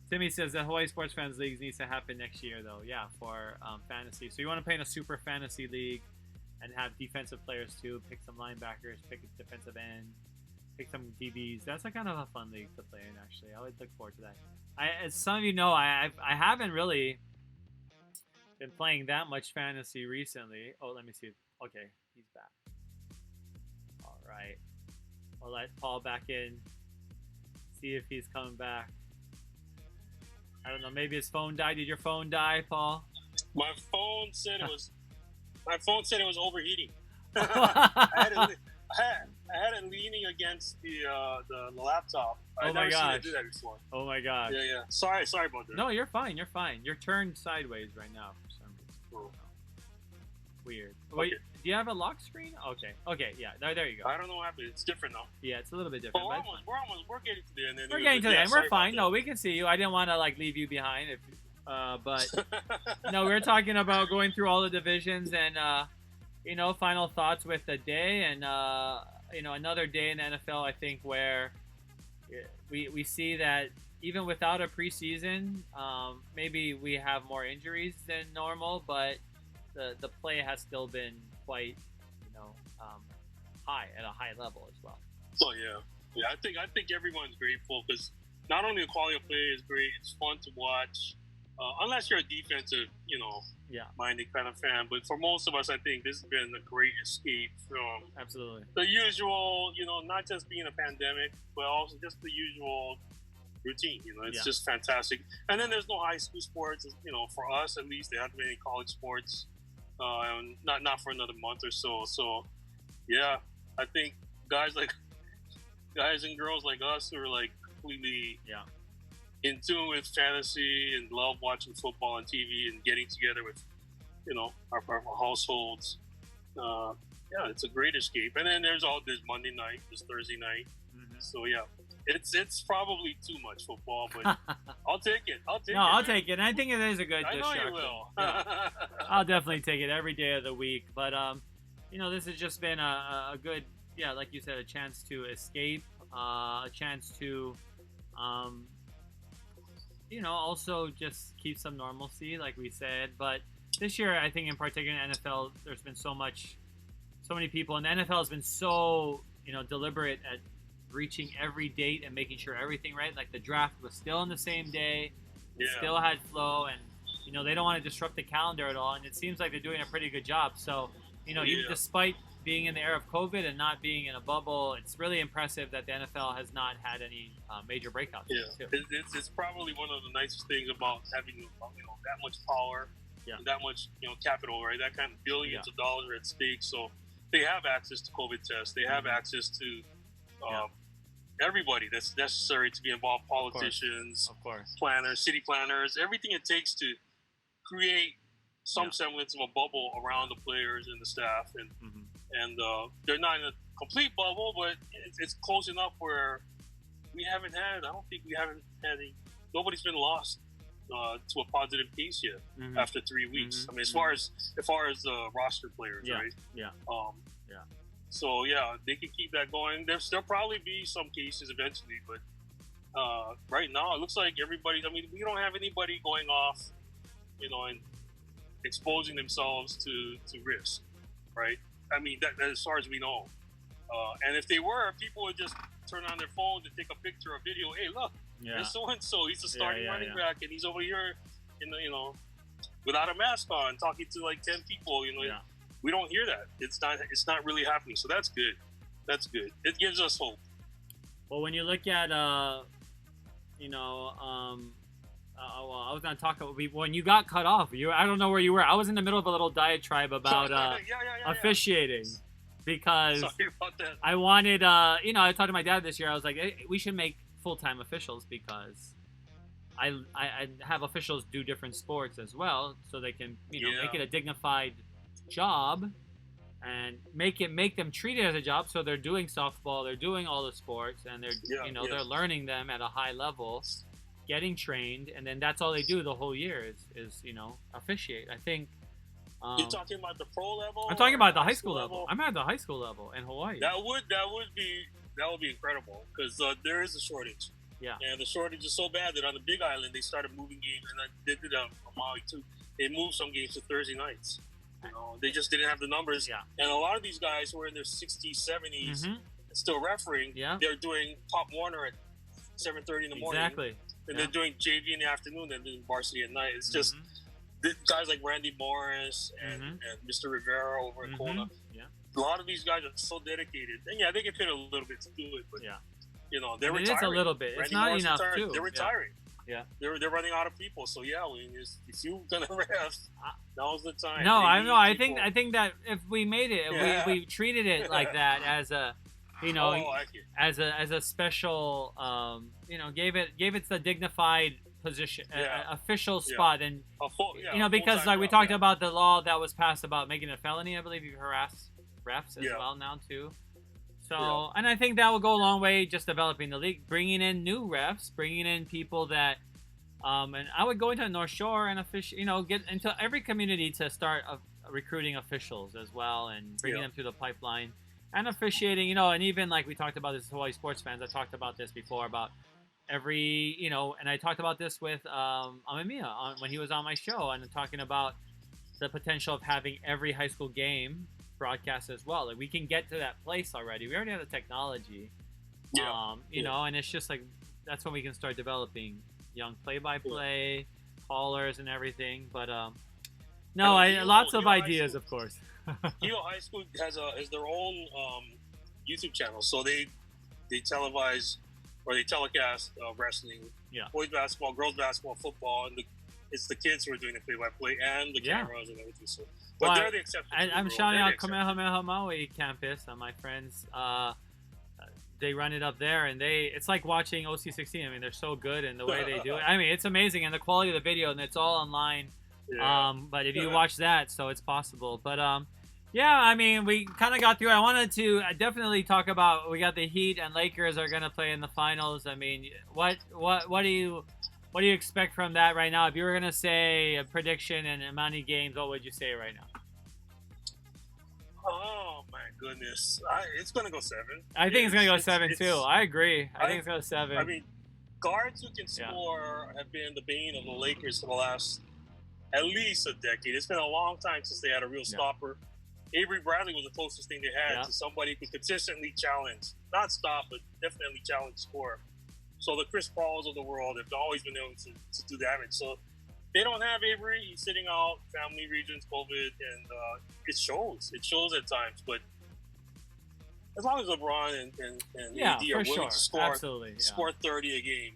Timmy says the Hawaii Sports Fans League needs to happen next year, though. Yeah, for fantasy. So you want to play in a super fantasy league and have defensive players too. Pick some linebackers, pick a defensive end, pick some DBs. That's a kind of a fun league to play in, actually. I would look forward to that. As some of you know, I haven't really been playing that much fantasy recently. Oh, let me see. Okay, he's back. All right. I'll let Paul back in. See if he's coming back. I don't know. Maybe his phone died. Did your phone die, Paul? My phone said it was. My phone said it was overheating. I had it leaning against the laptop. Oh my gosh! Do that before. Oh my gosh! Yeah. Sorry about that. No, you're fine. You're fine. You're turned sideways right now for some reason. Cool. Weird. Okay. Wait, do you have a lock screen? Okay. Yeah. There you go. I don't know what happened. It's different now. Yeah, it's a little bit different. But But we're getting to the end. we're getting to the end. We're fine. No, we can see you. I didn't want to leave you behind. But no, we're talking about going through all the divisions and final thoughts with the day and another day in the NFL. I think where we see that even without a preseason, maybe we have more injuries than normal, but the play has still been quite high at a high level as well. Oh yeah. I think everyone's grateful because not only the quality of play is great, it's fun to watch. Unless you're a defensive, minded kind of fan, but for most of us, I think this has been a great escape from absolutely the usual, not just being a pandemic, but also just the usual routine. It's just fantastic. And then there's no high school sports. For us at least, there haven't been any college sports. Not for another month or so. So, yeah, I think guys and girls like us who are completely in tune with fantasy and love watching football on TV and getting together with our households. It's a great escape. And then there's Monday night, there's Thursday night. Mm-hmm. So yeah, it's probably too much football, but I'll take it. I'll take it. And I think it is a good I distraction. know you will. Yeah. I'll definitely take it every day of the week. But this has just been a good, like you said, a chance to escape, a chance to also just keep some normalcy, like we said. But this year, I think in particular in NFL, there's been so many people, and the NFL has been so, deliberate at reaching every date and making sure everything right. Like the draft was still on the same day, still had flow, and they don't want to disrupt the calendar at all. And it seems like they're doing a pretty good job. So, even despite being in the era of COVID and not being in a bubble, it's really impressive that the NFL has not had any major breakouts. Yeah, too. It's probably one of the nicest things about having that much power, and that much capital, right? That kind of billions of dollars are at stake. So they have access to COVID tests. They have access to everybody that's necessary to be involved. Politicians, of course, planners, city planners, everything it takes to create some semblance of a bubble around the players and the staff, and they're not in a complete bubble, but it's close enough where I don't think we haven't had nobody's been lost to a positive case yet after 3 weeks. I mean, as far as roster players, right? Yeah. So they can keep that going. There'll probably be some cases eventually, but right now it looks like everybody. I mean, we don't have anybody going off, and exposing themselves to risk, right? I mean, that as far as we know. And if they were, people would just turn on their phone to take a picture or video. Hey, look, there's so-and-so. He's a starting running back, and he's over here, without a mask on, talking to 10 people. We don't hear that. It's not really happening. So that's good. That's good. It gives us hope. Well, when you look at you know, well, I was gonna talk about when you got cut off. I don't know where you were. I was in the middle of a little diatribe about officiating because Sorry about that. I wanted, you know, I talked to my dad this year. I was like, hey, we should make full-time officials because I have officials do different sports as well, so they can, you know, make it a dignified job and make them treat it as a job. So they're doing softball, they're doing all the sports, and they're they're learning them at a high level, getting trained, and then that's all they do the whole year is you know, officiate. I think. You're talking about the pro level? I'm talking about the high school level. I'm at the high school level in Hawaii. That would be incredible because there is a shortage. Yeah. And the shortage is so bad that on the Big Island they started moving games, and they did it on Maui too. They moved some games to Thursday nights. You know, they just didn't have the numbers. Yeah. And a lot of these guys who are in their 60s, 70s, still refereeing. Yeah. They're doing Pop Warner at 7:30 in the morning. Exactly. And they're doing JV in the afternoon and doing varsity at night. It's just guys like Randy Morris and Mr. Rivera over in Kona. Yeah. A lot of these guys are so dedicated. And yeah, they get paid a little bit to do it, but you know, they're retiring. It's a little bit. It's not enough too. They're retiring. Yeah. They're running out of people. So yeah, if you're gonna rest, now's the time. No, I know. I think that if we made it, if we treated it like that as a, you know, as a special, you know, gave it the dignified position, official spot, and you know, because like we talked about the law that was passed about making it a felony. I believe you harass refs as well now too. So, and I think that will go a long way just developing the league, bringing in new refs, bringing in people that, and I would go into North Shore and you know, get into every community to start recruiting officials as well and bringing them through the pipeline and officiating, you know, and even like we talked about this Hawaii sports fans. I talked about this before about every, you know, and I talked about this with Amemiya when he was on my show and talking about the potential of having every high school game broadcast as well. Like we can get to that place already. We already have the technology, you know, and it's just like that's when we can start developing young play-by-play callers and everything. But lots of ideas, of course. Hilo High School has their own YouTube channel, so they televise or they telecast wrestling, boys basketball, girls basketball, football, and it's the kids who are doing the play-by-play and the cameras and everything. So, but they're the exception. I'm shouting out Kamehameha Maui campus and my friends. They run it up there, and it's like watching OC16. I mean, they're so good in the way they do it. I mean, it's amazing, and the quality of the video, and it's all online. Yeah. But if you watch that, so it's possible. But yeah, I mean, we kind of got through it. I wanted to definitely talk about we got the Heat and Lakers are gonna play in the finals. I mean, what do you expect from that right now? If you were gonna say a prediction and how many games, what would you say right now? Oh my goodness, it's gonna go 7. I think it's gonna go 7 too. I agree. I think it's gonna go 7. I mean, guards who can score have been the bane of the Lakers for the last at least a decade. It's been a long time since they had a real stopper. Avery Bradley was the closest thing they had to somebody who could consistently challenge, not stop, but definitely challenge score. So the Chris Pauls of the world have always been able to do damage. So they don't have Avery. He's sitting out, family reasons, COVID, and it shows. It shows at times. But as long as LeBron and AD are willing to score 30 a game,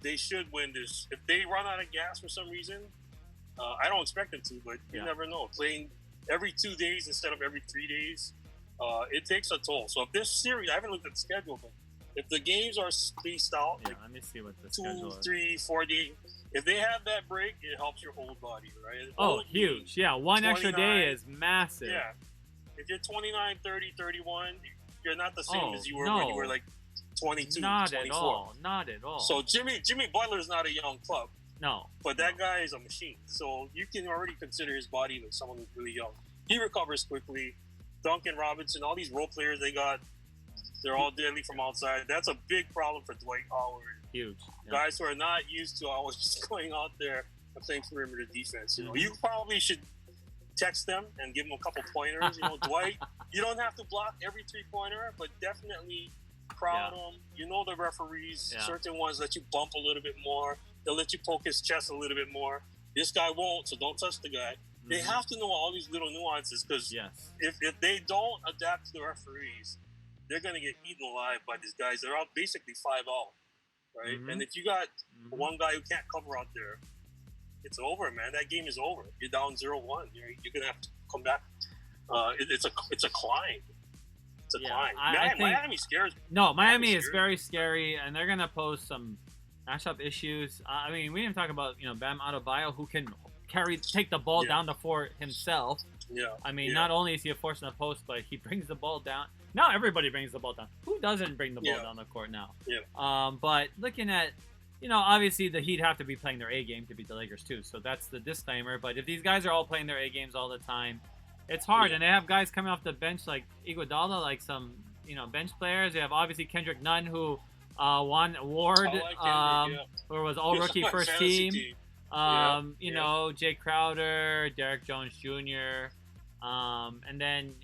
they should win this. If they run out of gas for some reason, I don't expect them to, but you never know. Playing every 2 days instead of every 3 days, it takes a toll. So if this series, I haven't looked at the schedule, but if the games are spaced out, like let me see what the 2, 3, 4 days, if they have that break, it helps your whole body, right? Oh, huge. Yeah, one extra day is massive. Yeah. If you're 29, 30, 31, you're not the same as you were when you were like 22, not 24. At all. Not at all. So Jimmy Butler's not a young club. No. But that guy is a machine. So you can already consider his body like someone who's really young. He recovers quickly. Duncan Robinson, all these role players they got, they're all deadly from outside. That's a big problem for Dwight Howard. Huge. Yeah. Guys who are not used to always just going out there and playing perimeter defense. You know, you probably should text them and give them a couple pointers. You know, Dwight, you don't have to block every 3-pointer, but definitely crowd them. You know the referees, certain ones let you bump a little bit more. They'll let you poke his chest a little bit more. This guy won't, so don't touch the guy. They have to know all these little nuances because if they don't adapt to the referees, they're going to get eaten alive by these guys. They're all basically 5-0, right? Mhm. And if you got Mhm. one guy who can't cover out there, it's over, man. That game is over. You're down 0-1. You're gonna have to come back. It's a climb. It's a Yeah, climb. I think- Miami scares me. No, Miami is scary. very scary, and they're gonna pose some matchup issues. I mean, we didn't talk about Bam Adebayo, who can take the ball Yeah. down the floor himself. Yeah. I mean, yeah. not only is he a force in the post, but he brings the ball down. Now everybody brings the ball down. Who doesn't bring the ball Yeah. down the court now? Yeah. But looking at, obviously the Heat have to be playing their A game to beat the Lakers too. So that's the disclaimer. But if these guys are all playing their A games all the time, it's hard. Yeah. And they have guys coming off the bench like Iguodala, like some bench players. They have obviously Kendrick Nunn, who won award, I like Kendrick, or was all He was rookie on my first fantasy team. Yeah. Jay Crowder, Derek Jones Jr., and then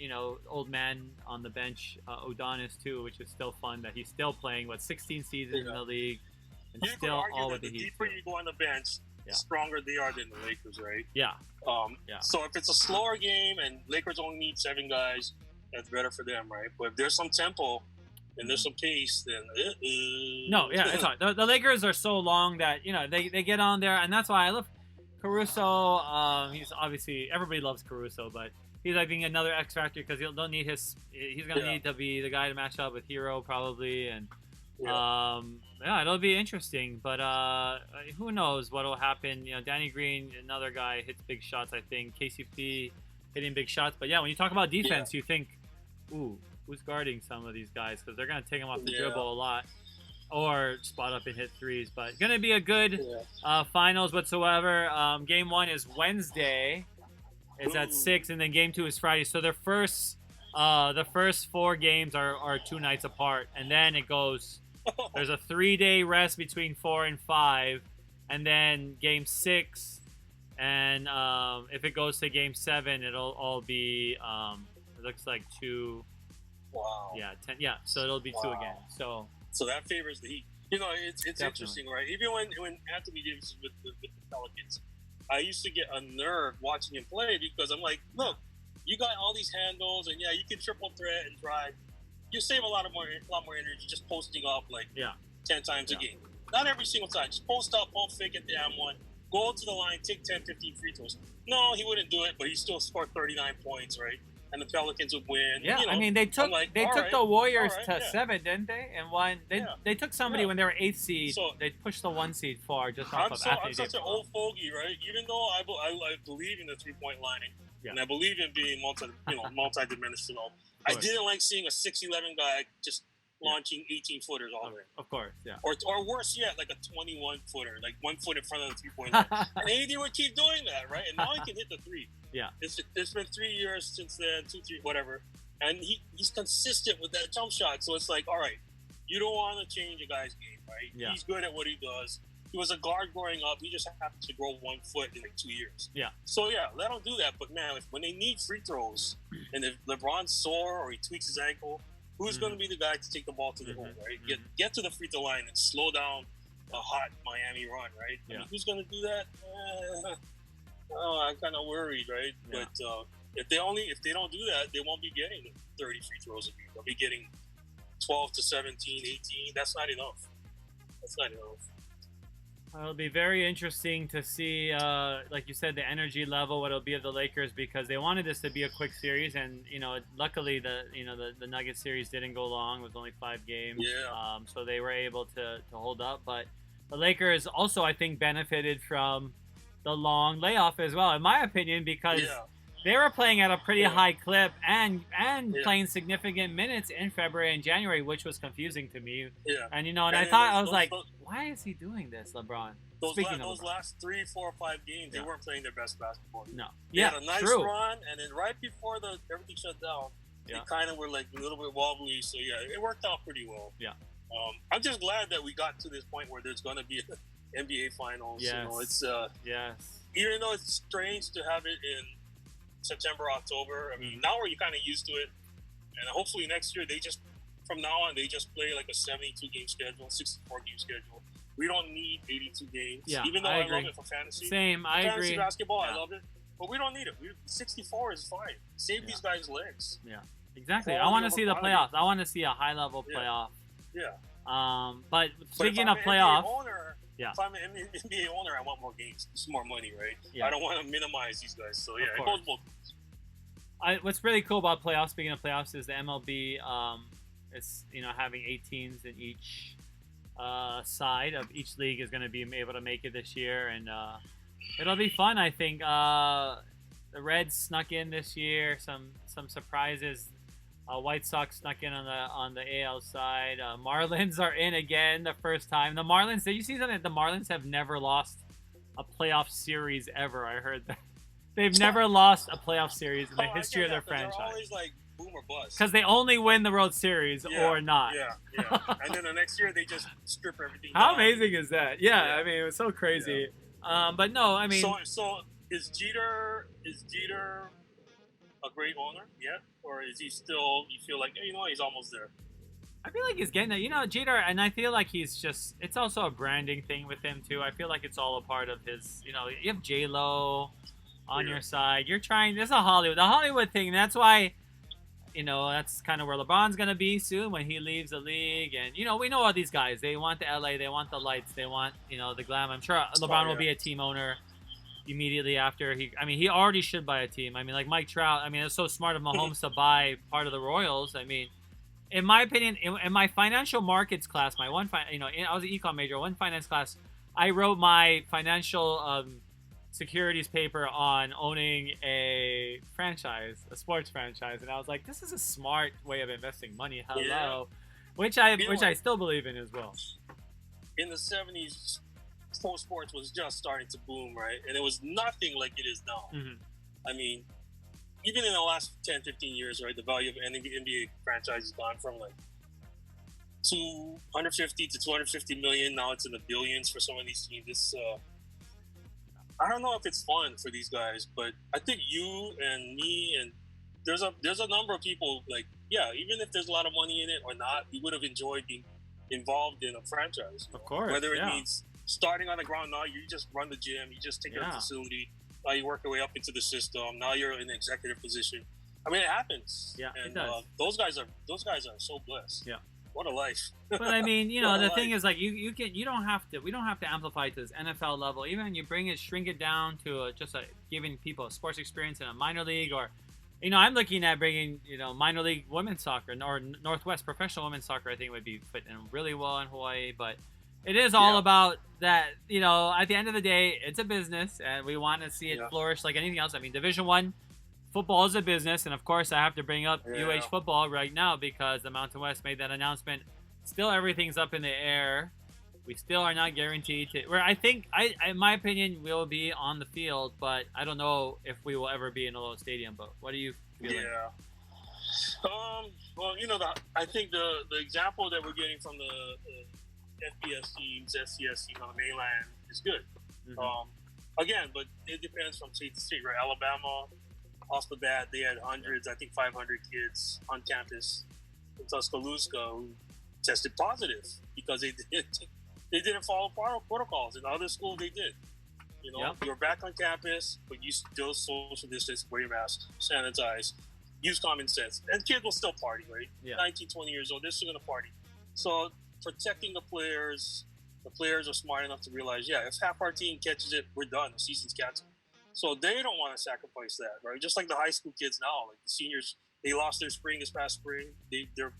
old man on the bench, Udonis too, which is still fun that he's still playing 16 seasons in Yeah. the league and You could still argue all that with the the Heat. deeper too. you go on the bench, Yeah. the stronger they are than the Lakers, right? Yeah, Yeah. So if it's a slower game and Lakers only need 7 guys, that's better for them, right? But if there's some tempo and there's some pace, then no, yeah, it's hard. The Lakers are so long that they get on there, and that's why I love Caruso. He's obviously everybody loves Caruso, but he's I think another X factor because they'll need his. He's gonna Yeah. need to be the guy to match up with Hero probably, and Yeah. it'll be interesting. But who knows what'll happen? Danny Green, another guy hits big shots. I think KCP hitting big shots. But yeah, when you talk about defense, you think, ooh, who's guarding some of these guys because they're gonna take them off the Yeah. dribble a lot. Or spot up and hit threes, but gonna be a good Yeah. finals whatsoever. Game 1 is Wednesday. It's at Ooh. 6, and then game 2 is Friday. So the first 4 games are 2 nights apart, and then it goes. There's a 3-day rest between 4 and 5, and then game 6, and if it goes to game 7, it'll all be. It looks like 2. Wow. Yeah, 10. Yeah, so it'll be 2 Wow. again. So. So that favors the Heat. It's Definitely. interesting, right? Even when Anthony Davis was with the Pelicans, I used to get unnerved watching him play because I'm like, look, you got all these handles, and yeah, you can triple threat and drive. You save a lot more energy just posting up 10 times a game. Not every single time. Just post up, pump fake at the M1, go to the line, take 10, 15 free throws. No, he wouldn't do it, but he still scored 39 points, right? And the Pelicans would win. Yeah, I mean they took I'm like, they all took right, the Warriors all right, to yeah. 7, didn't they? And won. They took somebody Yeah. when they were 8th seed. So- They pushed the 1 seed far just off I'm of such Anthony an old fogey, right? Even though I believe in the 3-point line, Yeah. and I believe in being multi-dimensional. I course. didn't like seeing a 6'11" guy just launching 18-footers all day. Of course, yeah. Or worse yet, like a 21-footer, like 1 foot in front of the 3-point line. And AD would keep doing that, right? And now he can hit the 3. Yeah. It's been 3 years since then, 2, 3, whatever. And he's consistent with that jump shot. So it's like, all right, you don't want to change a guy's game, right? Yeah. He's good at what he does. He was a guard growing up. He just happened to grow 1 foot in 2 years. Yeah. So yeah, let him do that. But man, when they need free throws, and if LeBron's sore or he tweaks his ankle, who's going to be the guy to take the ball to the hole, right? Get to the free throw line and slow down a hot Miami run, right? Yeah. I mean, who's going to do that? I'm kind of worried, right? Yeah. But if they don't do that, they won't be getting 30 free throws a game. They'll be getting 12 to 17, 18. That's not enough. It'll be very interesting to see, like you said, the energy level, what it'll be of the Lakers, because they wanted this to be a quick series, and luckily the Nuggets series didn't go long. It was only 5 games, Yeah. so they were able to hold up. But the Lakers also, I think, benefited from the long layoff as well, in my opinion, because they were playing at a pretty high clip and playing significant minutes in February and January, which was confusing to me. Yeah. And And I then thought I those- was like, those- why is he doing this, LeBron? Those Speaking of LeBron. last 3, 4, 5 games, they weren't playing their best basketball. No. They Yeah, had a nice true. run, and then right before everything shut down, they kind of were like a little bit wobbly. So yeah, it worked out pretty well. Yeah. I'm just glad that we got to this point where there's going to be NBA Finals. Yes. It's Yes. even though it's strange to have it in September, October. I mean, now we're kind of used to it, and hopefully next year from now on they just play like a 72 game schedule, 64 game schedule. We don't need 82 games. Yeah, even though I I agree. love it for fantasy. Same, I Fantasy agree. basketball, Yeah. I love it, but we don't need it. 64 is fine. Save these guys' legs. Yeah, exactly. I Quality want to over see the quantity. playoffs. I want to see a high-level Yeah. playoff. Yeah. But But speaking if of I'm an playoff, NBA owner, yeah. if I'm an NBA owner, I want more games. It's more money, right? Yeah. I don't want to minimize these guys. So yeah, it course. goes both. What's really cool about playoffs, speaking of playoffs, is the MLB. It's having 8 teams in each side of each league is going to be able to make it this year, and it'll be fun. I think the Reds snuck in this year. Some surprises. White Sox snuck in on the AL side. Marlins are in again the first time. The Marlins. Did you see something? The Marlins have never lost a playoff series ever. I heard that. They've never lost a playoff series in the history of their franchise. They're always like boom or bust. Because they only win the World Series or not. Yeah. And then the next year they just strip everything How down. amazing is that? Yeah, I mean, it was so crazy. But no, I mean... So is Jeter a great owner yet? Or is he still, you feel like, he's almost there? I feel like he's getting there. Jeter, and I feel like he's just... It's also a branding thing with him, too. I feel like it's all a part of his... You have J-Lo on your side. You're trying... This is the Hollywood thing. That's why... that's kind of where LeBron's going to be soon when he leaves the league. And, we know all these guys. They want the LA. They want the lights. They want, the glam. I'm sure LeBron will be a team owner immediately after. He already should buy a team. I mean, like Mike Trout. I mean, it's so smart of Mahomes to buy part of the Royals. I mean, in my opinion, in my financial markets class, I was an econ major, one finance class, I wrote my financial securities paper on owning a sports franchise, and I was like, this is a smart way of investing money. Which I still believe in as well. In the 70s, pro sports was just starting to boom, right? And it was nothing like it is now. Mm-hmm. I mean, even in the last 10, 15 years, right, the value of an NBA franchise has gone from like 250 to 250 million. Now it's in the billions for some of these teams. I don't know if it's fun for these guys, but I think you and me and there's a number of people like, even if there's a lot of money in it or not, we would have enjoyed being involved in a franchise. Of course. Whether it means starting on the ground now, you just run the gym, you just take care of the facility, now you work your way up into the system, now you're in an executive position. I mean, it happens. Yeah, and it does. those guys are so blessed. Yeah. What a life. But I mean, the thing is, like, we don't have to amplify to this NFL level. Even when you shrink it down to giving people a sports experience in a minor league, or, I'm looking at bringing, minor league women's soccer or Northwest professional women's soccer. I think would be fit in really well in Hawaii. But it is all about that. At the end of the day, it's a business, and we want to see it flourish like anything else. I mean, Division I football is a business, and of course I have to bring up UH football right now because the Mountain West made that announcement. Still, everything's up in the air. We still are not guaranteed to. Where I think, in my opinion, we'll be on the field, but I don't know if we will ever be in a little stadium. But what do you feel? Yeah. Well, I think the example that we're getting from the FBS teams, FCS teams on the mainland is good. Mm-hmm. Again, but it depends from state to state, right? Alabama, off the bat, they had hundreds, I think 500 kids on campus in Tuscaloosa who tested positive because they didn't follow protocols. In other schools, they did. You were back on campus, but you still social distance, wear your mask, sanitize, use common sense. And kids will still party, right? 19, 20 years old, they're still going to party. So protecting the players are smart enough to realize, if half our team catches it, we're done. The season's canceled. So they don't want to sacrifice that, right? Just like the high school kids now, like the seniors, they lost their spring this past spring. They're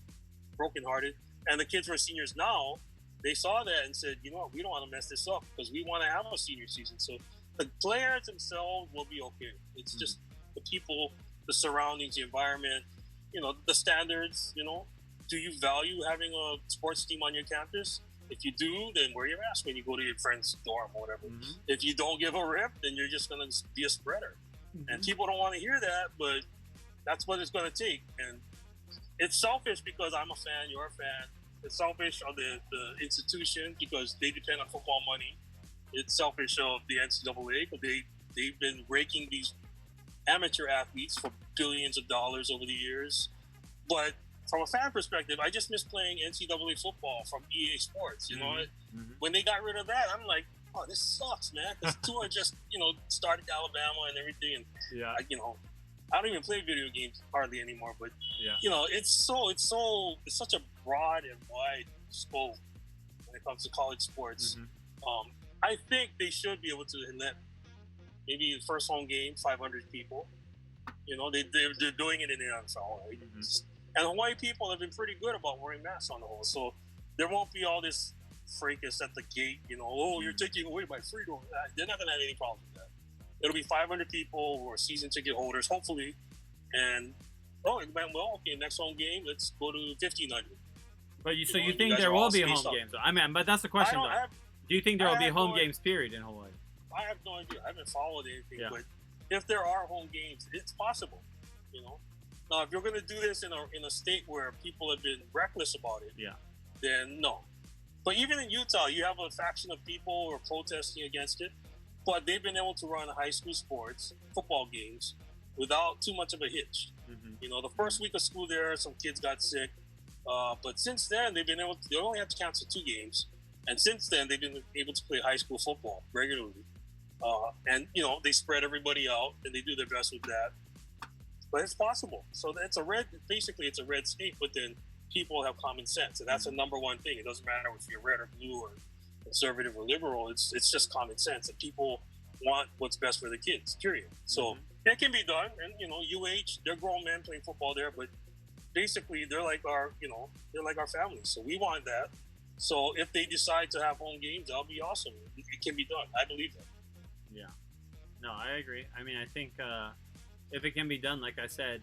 brokenhearted. And the kids who are seniors now, they saw that and said, we don't want to mess this up because we want to have a senior season. So the players themselves will be okay. It's just the people, the surroundings, the environment, the standards, do you value having a sports team on your campus? If you do, then wear your mask when you go to your friend's dorm or whatever. Mm-hmm. If you don't give a rip, then you're just going to be a spreader. Mm-hmm. And people don't want to hear that, but that's what it's going to take. And it's selfish because I'm a fan, you're a fan. It's selfish of the institution because they depend on football money. It's selfish of the NCAA because they've been raking these amateur athletes for billions of dollars over the years. But from a fan perspective, I just miss playing NCAA football from EA Sports. When they got rid of that, I'm like, oh, this sucks, man. Because Tua just, started Alabama and everything. And I don't even play video games hardly anymore. But it's such a broad and wide scope when it comes to college sports. Mm-hmm. I think they should be able to let maybe the first home game 500 people. You know, they're doing it in the NFL, right? Mm-hmm. And Hawaii people have been pretty good about wearing masks on the whole, so there won't be all this fracas at the gate. You know, oh, you're taking away my freedom. They're not gonna have any problem with that. It'll be 500 people who are season ticket holders, hopefully, and it went well. Okay, next home game, let's go to 1,500. But you think there will be home games? I mean, but that's the question, though. Do you think there will be home games, period, in Hawaii? I have no idea. I haven't followed anything, Yeah. but if there are home games, it's possible. You know, now if you're going to do this in a state where people have been reckless about it, then no. But even in Utah, you have a faction of people who are protesting against it, but they've been able to run high school sports, football games, without too much of a hitch. Mm-hmm. You know, the first week of school there, some kids got sick, but since then they've been able to. They only have to cancel 2 games, and since then they've been able to play high school football regularly. And you know, they spread everybody out, and they do their best with that. But it's possible. So it's basically it's a red state, but then people have common sense, and that's the number one thing. It doesn't matter if you're red or blue or conservative or liberal. It's just common sense, and people want what's best for the kids. Period. So it can be done, and you know, they're grown men playing football there, but basically they're like our family. So we want that. So if they decide to have home games, that'll be awesome. It can be done. I believe that. Yeah. No, I agree. I mean, I think if it can be done, like I said,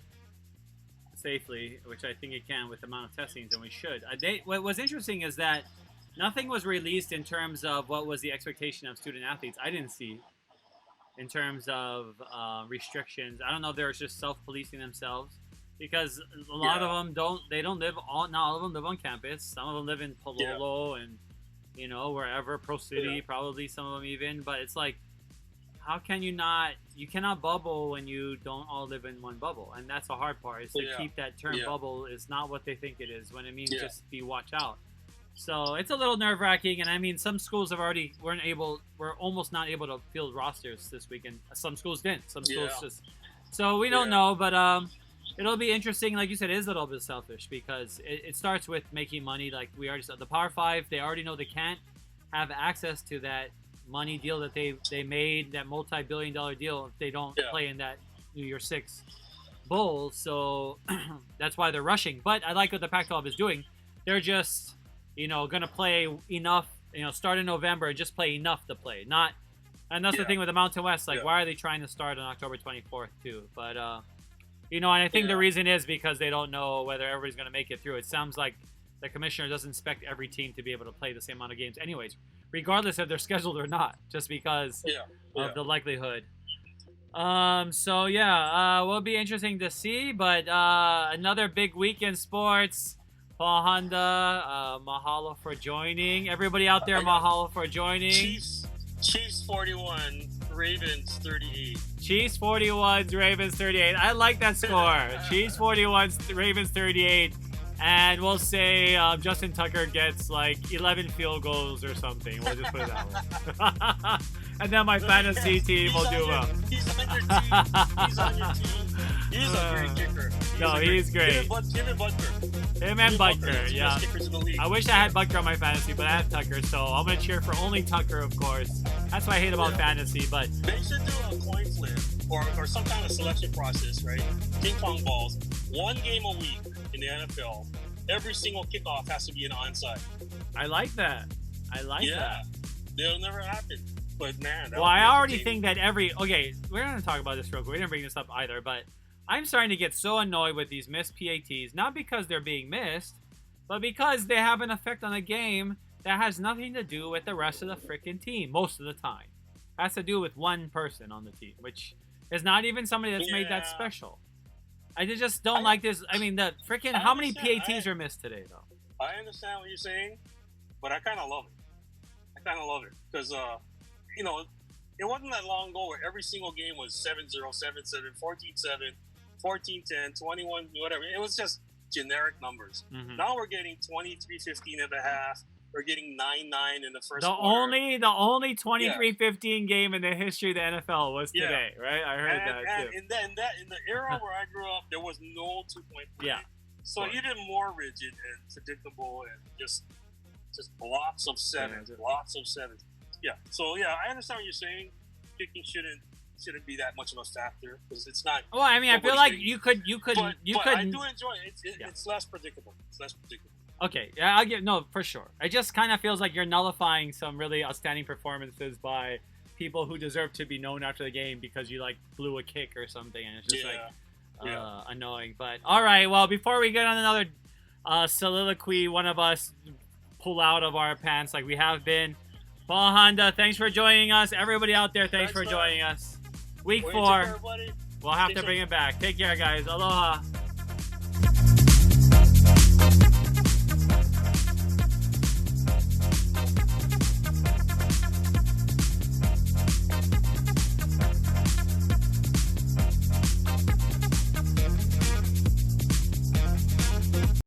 safely, which I think it can with the amount of testings, then we should. What was interesting is that nothing was released in terms of what was the expectation of student athletes. I didn't see in terms of restrictions. I don't know if they were just self-policing themselves, because a lot of them not all of them live on campus. Some of them live in Palolo and, you know, wherever, Pro City, probably some of them even. But it's like, how can you cannot bubble when you don't all live in one bubble. And that's the hard part, is to keep that term bubble is not what they think it is, when it means just be watch out. So it's a little nerve-wracking, and I mean, some schools were almost not able to field rosters this weekend. Some schools didn't. Some schools just. So we don't know, but it'll be interesting. Like you said, it is a little bit selfish, because it starts with making money. Like we already said, the Power 5, they already know they can't have access to that money deal that they made, that multi-billion-dollar deal, if they don't play in that New Year's 6 bowl. So that's why they're rushing. But I like what the Pac-12 is doing. They're just, you know, going to play enough, you know, start in November and just play enough to play. And that's the thing with the Mountain West. Like, why are they trying to start on October 24th too? But, you know, and I think the reason is because they don't know whether everybody's going to make it through. It sounds like the commissioner doesn't expect every team to be able to play the same amount of games anyways, regardless if they're scheduled or not, just because of the likelihood. So, will be interesting to see. But another big week in sports. Paul Honda, mahalo for joining. Everybody out there, mahalo for joining. Chiefs 41, Ravens 38. Chiefs 41, Ravens 38. I like that score. Chiefs 41, Ravens 38. And we'll say Justin Tucker gets like 11 field goals or something. We'll just put it that way. And then my fantasy team will do well. He's on your team. He's on your team. He's a great kicker. He's great. Him and Butker. Him and Butker, yeah. I wish I had Butker on my fantasy, but I have Tucker, so I'm going to cheer for only Tucker, of course. That's what I hate about fantasy, but... They should do a coin flip or some kind of selection process, right? Ping pong balls. 1 game a week in the NFL. Every single kickoff has to be an onside. I like that. Yeah. That'll never happen. But man, well, I already think that okay, we're going to talk about this real quick. We didn't bring this up either, but I'm starting to get so annoyed with these missed PATs, not because they're being missed, but because they have an effect on the game that has nothing to do with the rest of the freaking team most of the time. It has to do with one person on the team, which is not even somebody that's made that special. I just don't like this. I mean, the freaking how many PATs are missed today, though? I understand what you're saying, but I kind of love it. Because, you know, it wasn't that long ago where every single game was 7-0, 7-7, 14-7, 14-10, 21, whatever. It was just generic numbers. Mm-hmm. Now we're getting 23-15 at the half. We're getting 9-9 in the first quarter. The only 23-15 game in the history of the NFL was today, right? I heard that too. In the era where I grew up, there was no 2-point play. Yeah. So even more rigid and predictable and just just blocks of sevens. Yeah. So yeah, I understand what you're saying. Kicking shouldn't be that much of a factor because it's not. Well, I mean, I feel like you could. But I do enjoy it. It's less predictable. Okay, yeah, I'll give for sure. It just kind of feels like you're nullifying some really outstanding performances by people who deserve to be known after the game because you like blew a kick or something, and it's just annoying. But all right, well, before we get on another soliloquy, one of us pull out of our pants like we have been. Paul Honda, thanks for joining us. Everybody out there, thanks for joining us. Week 4, we'll have to bring it back. Take care, guys. Aloha.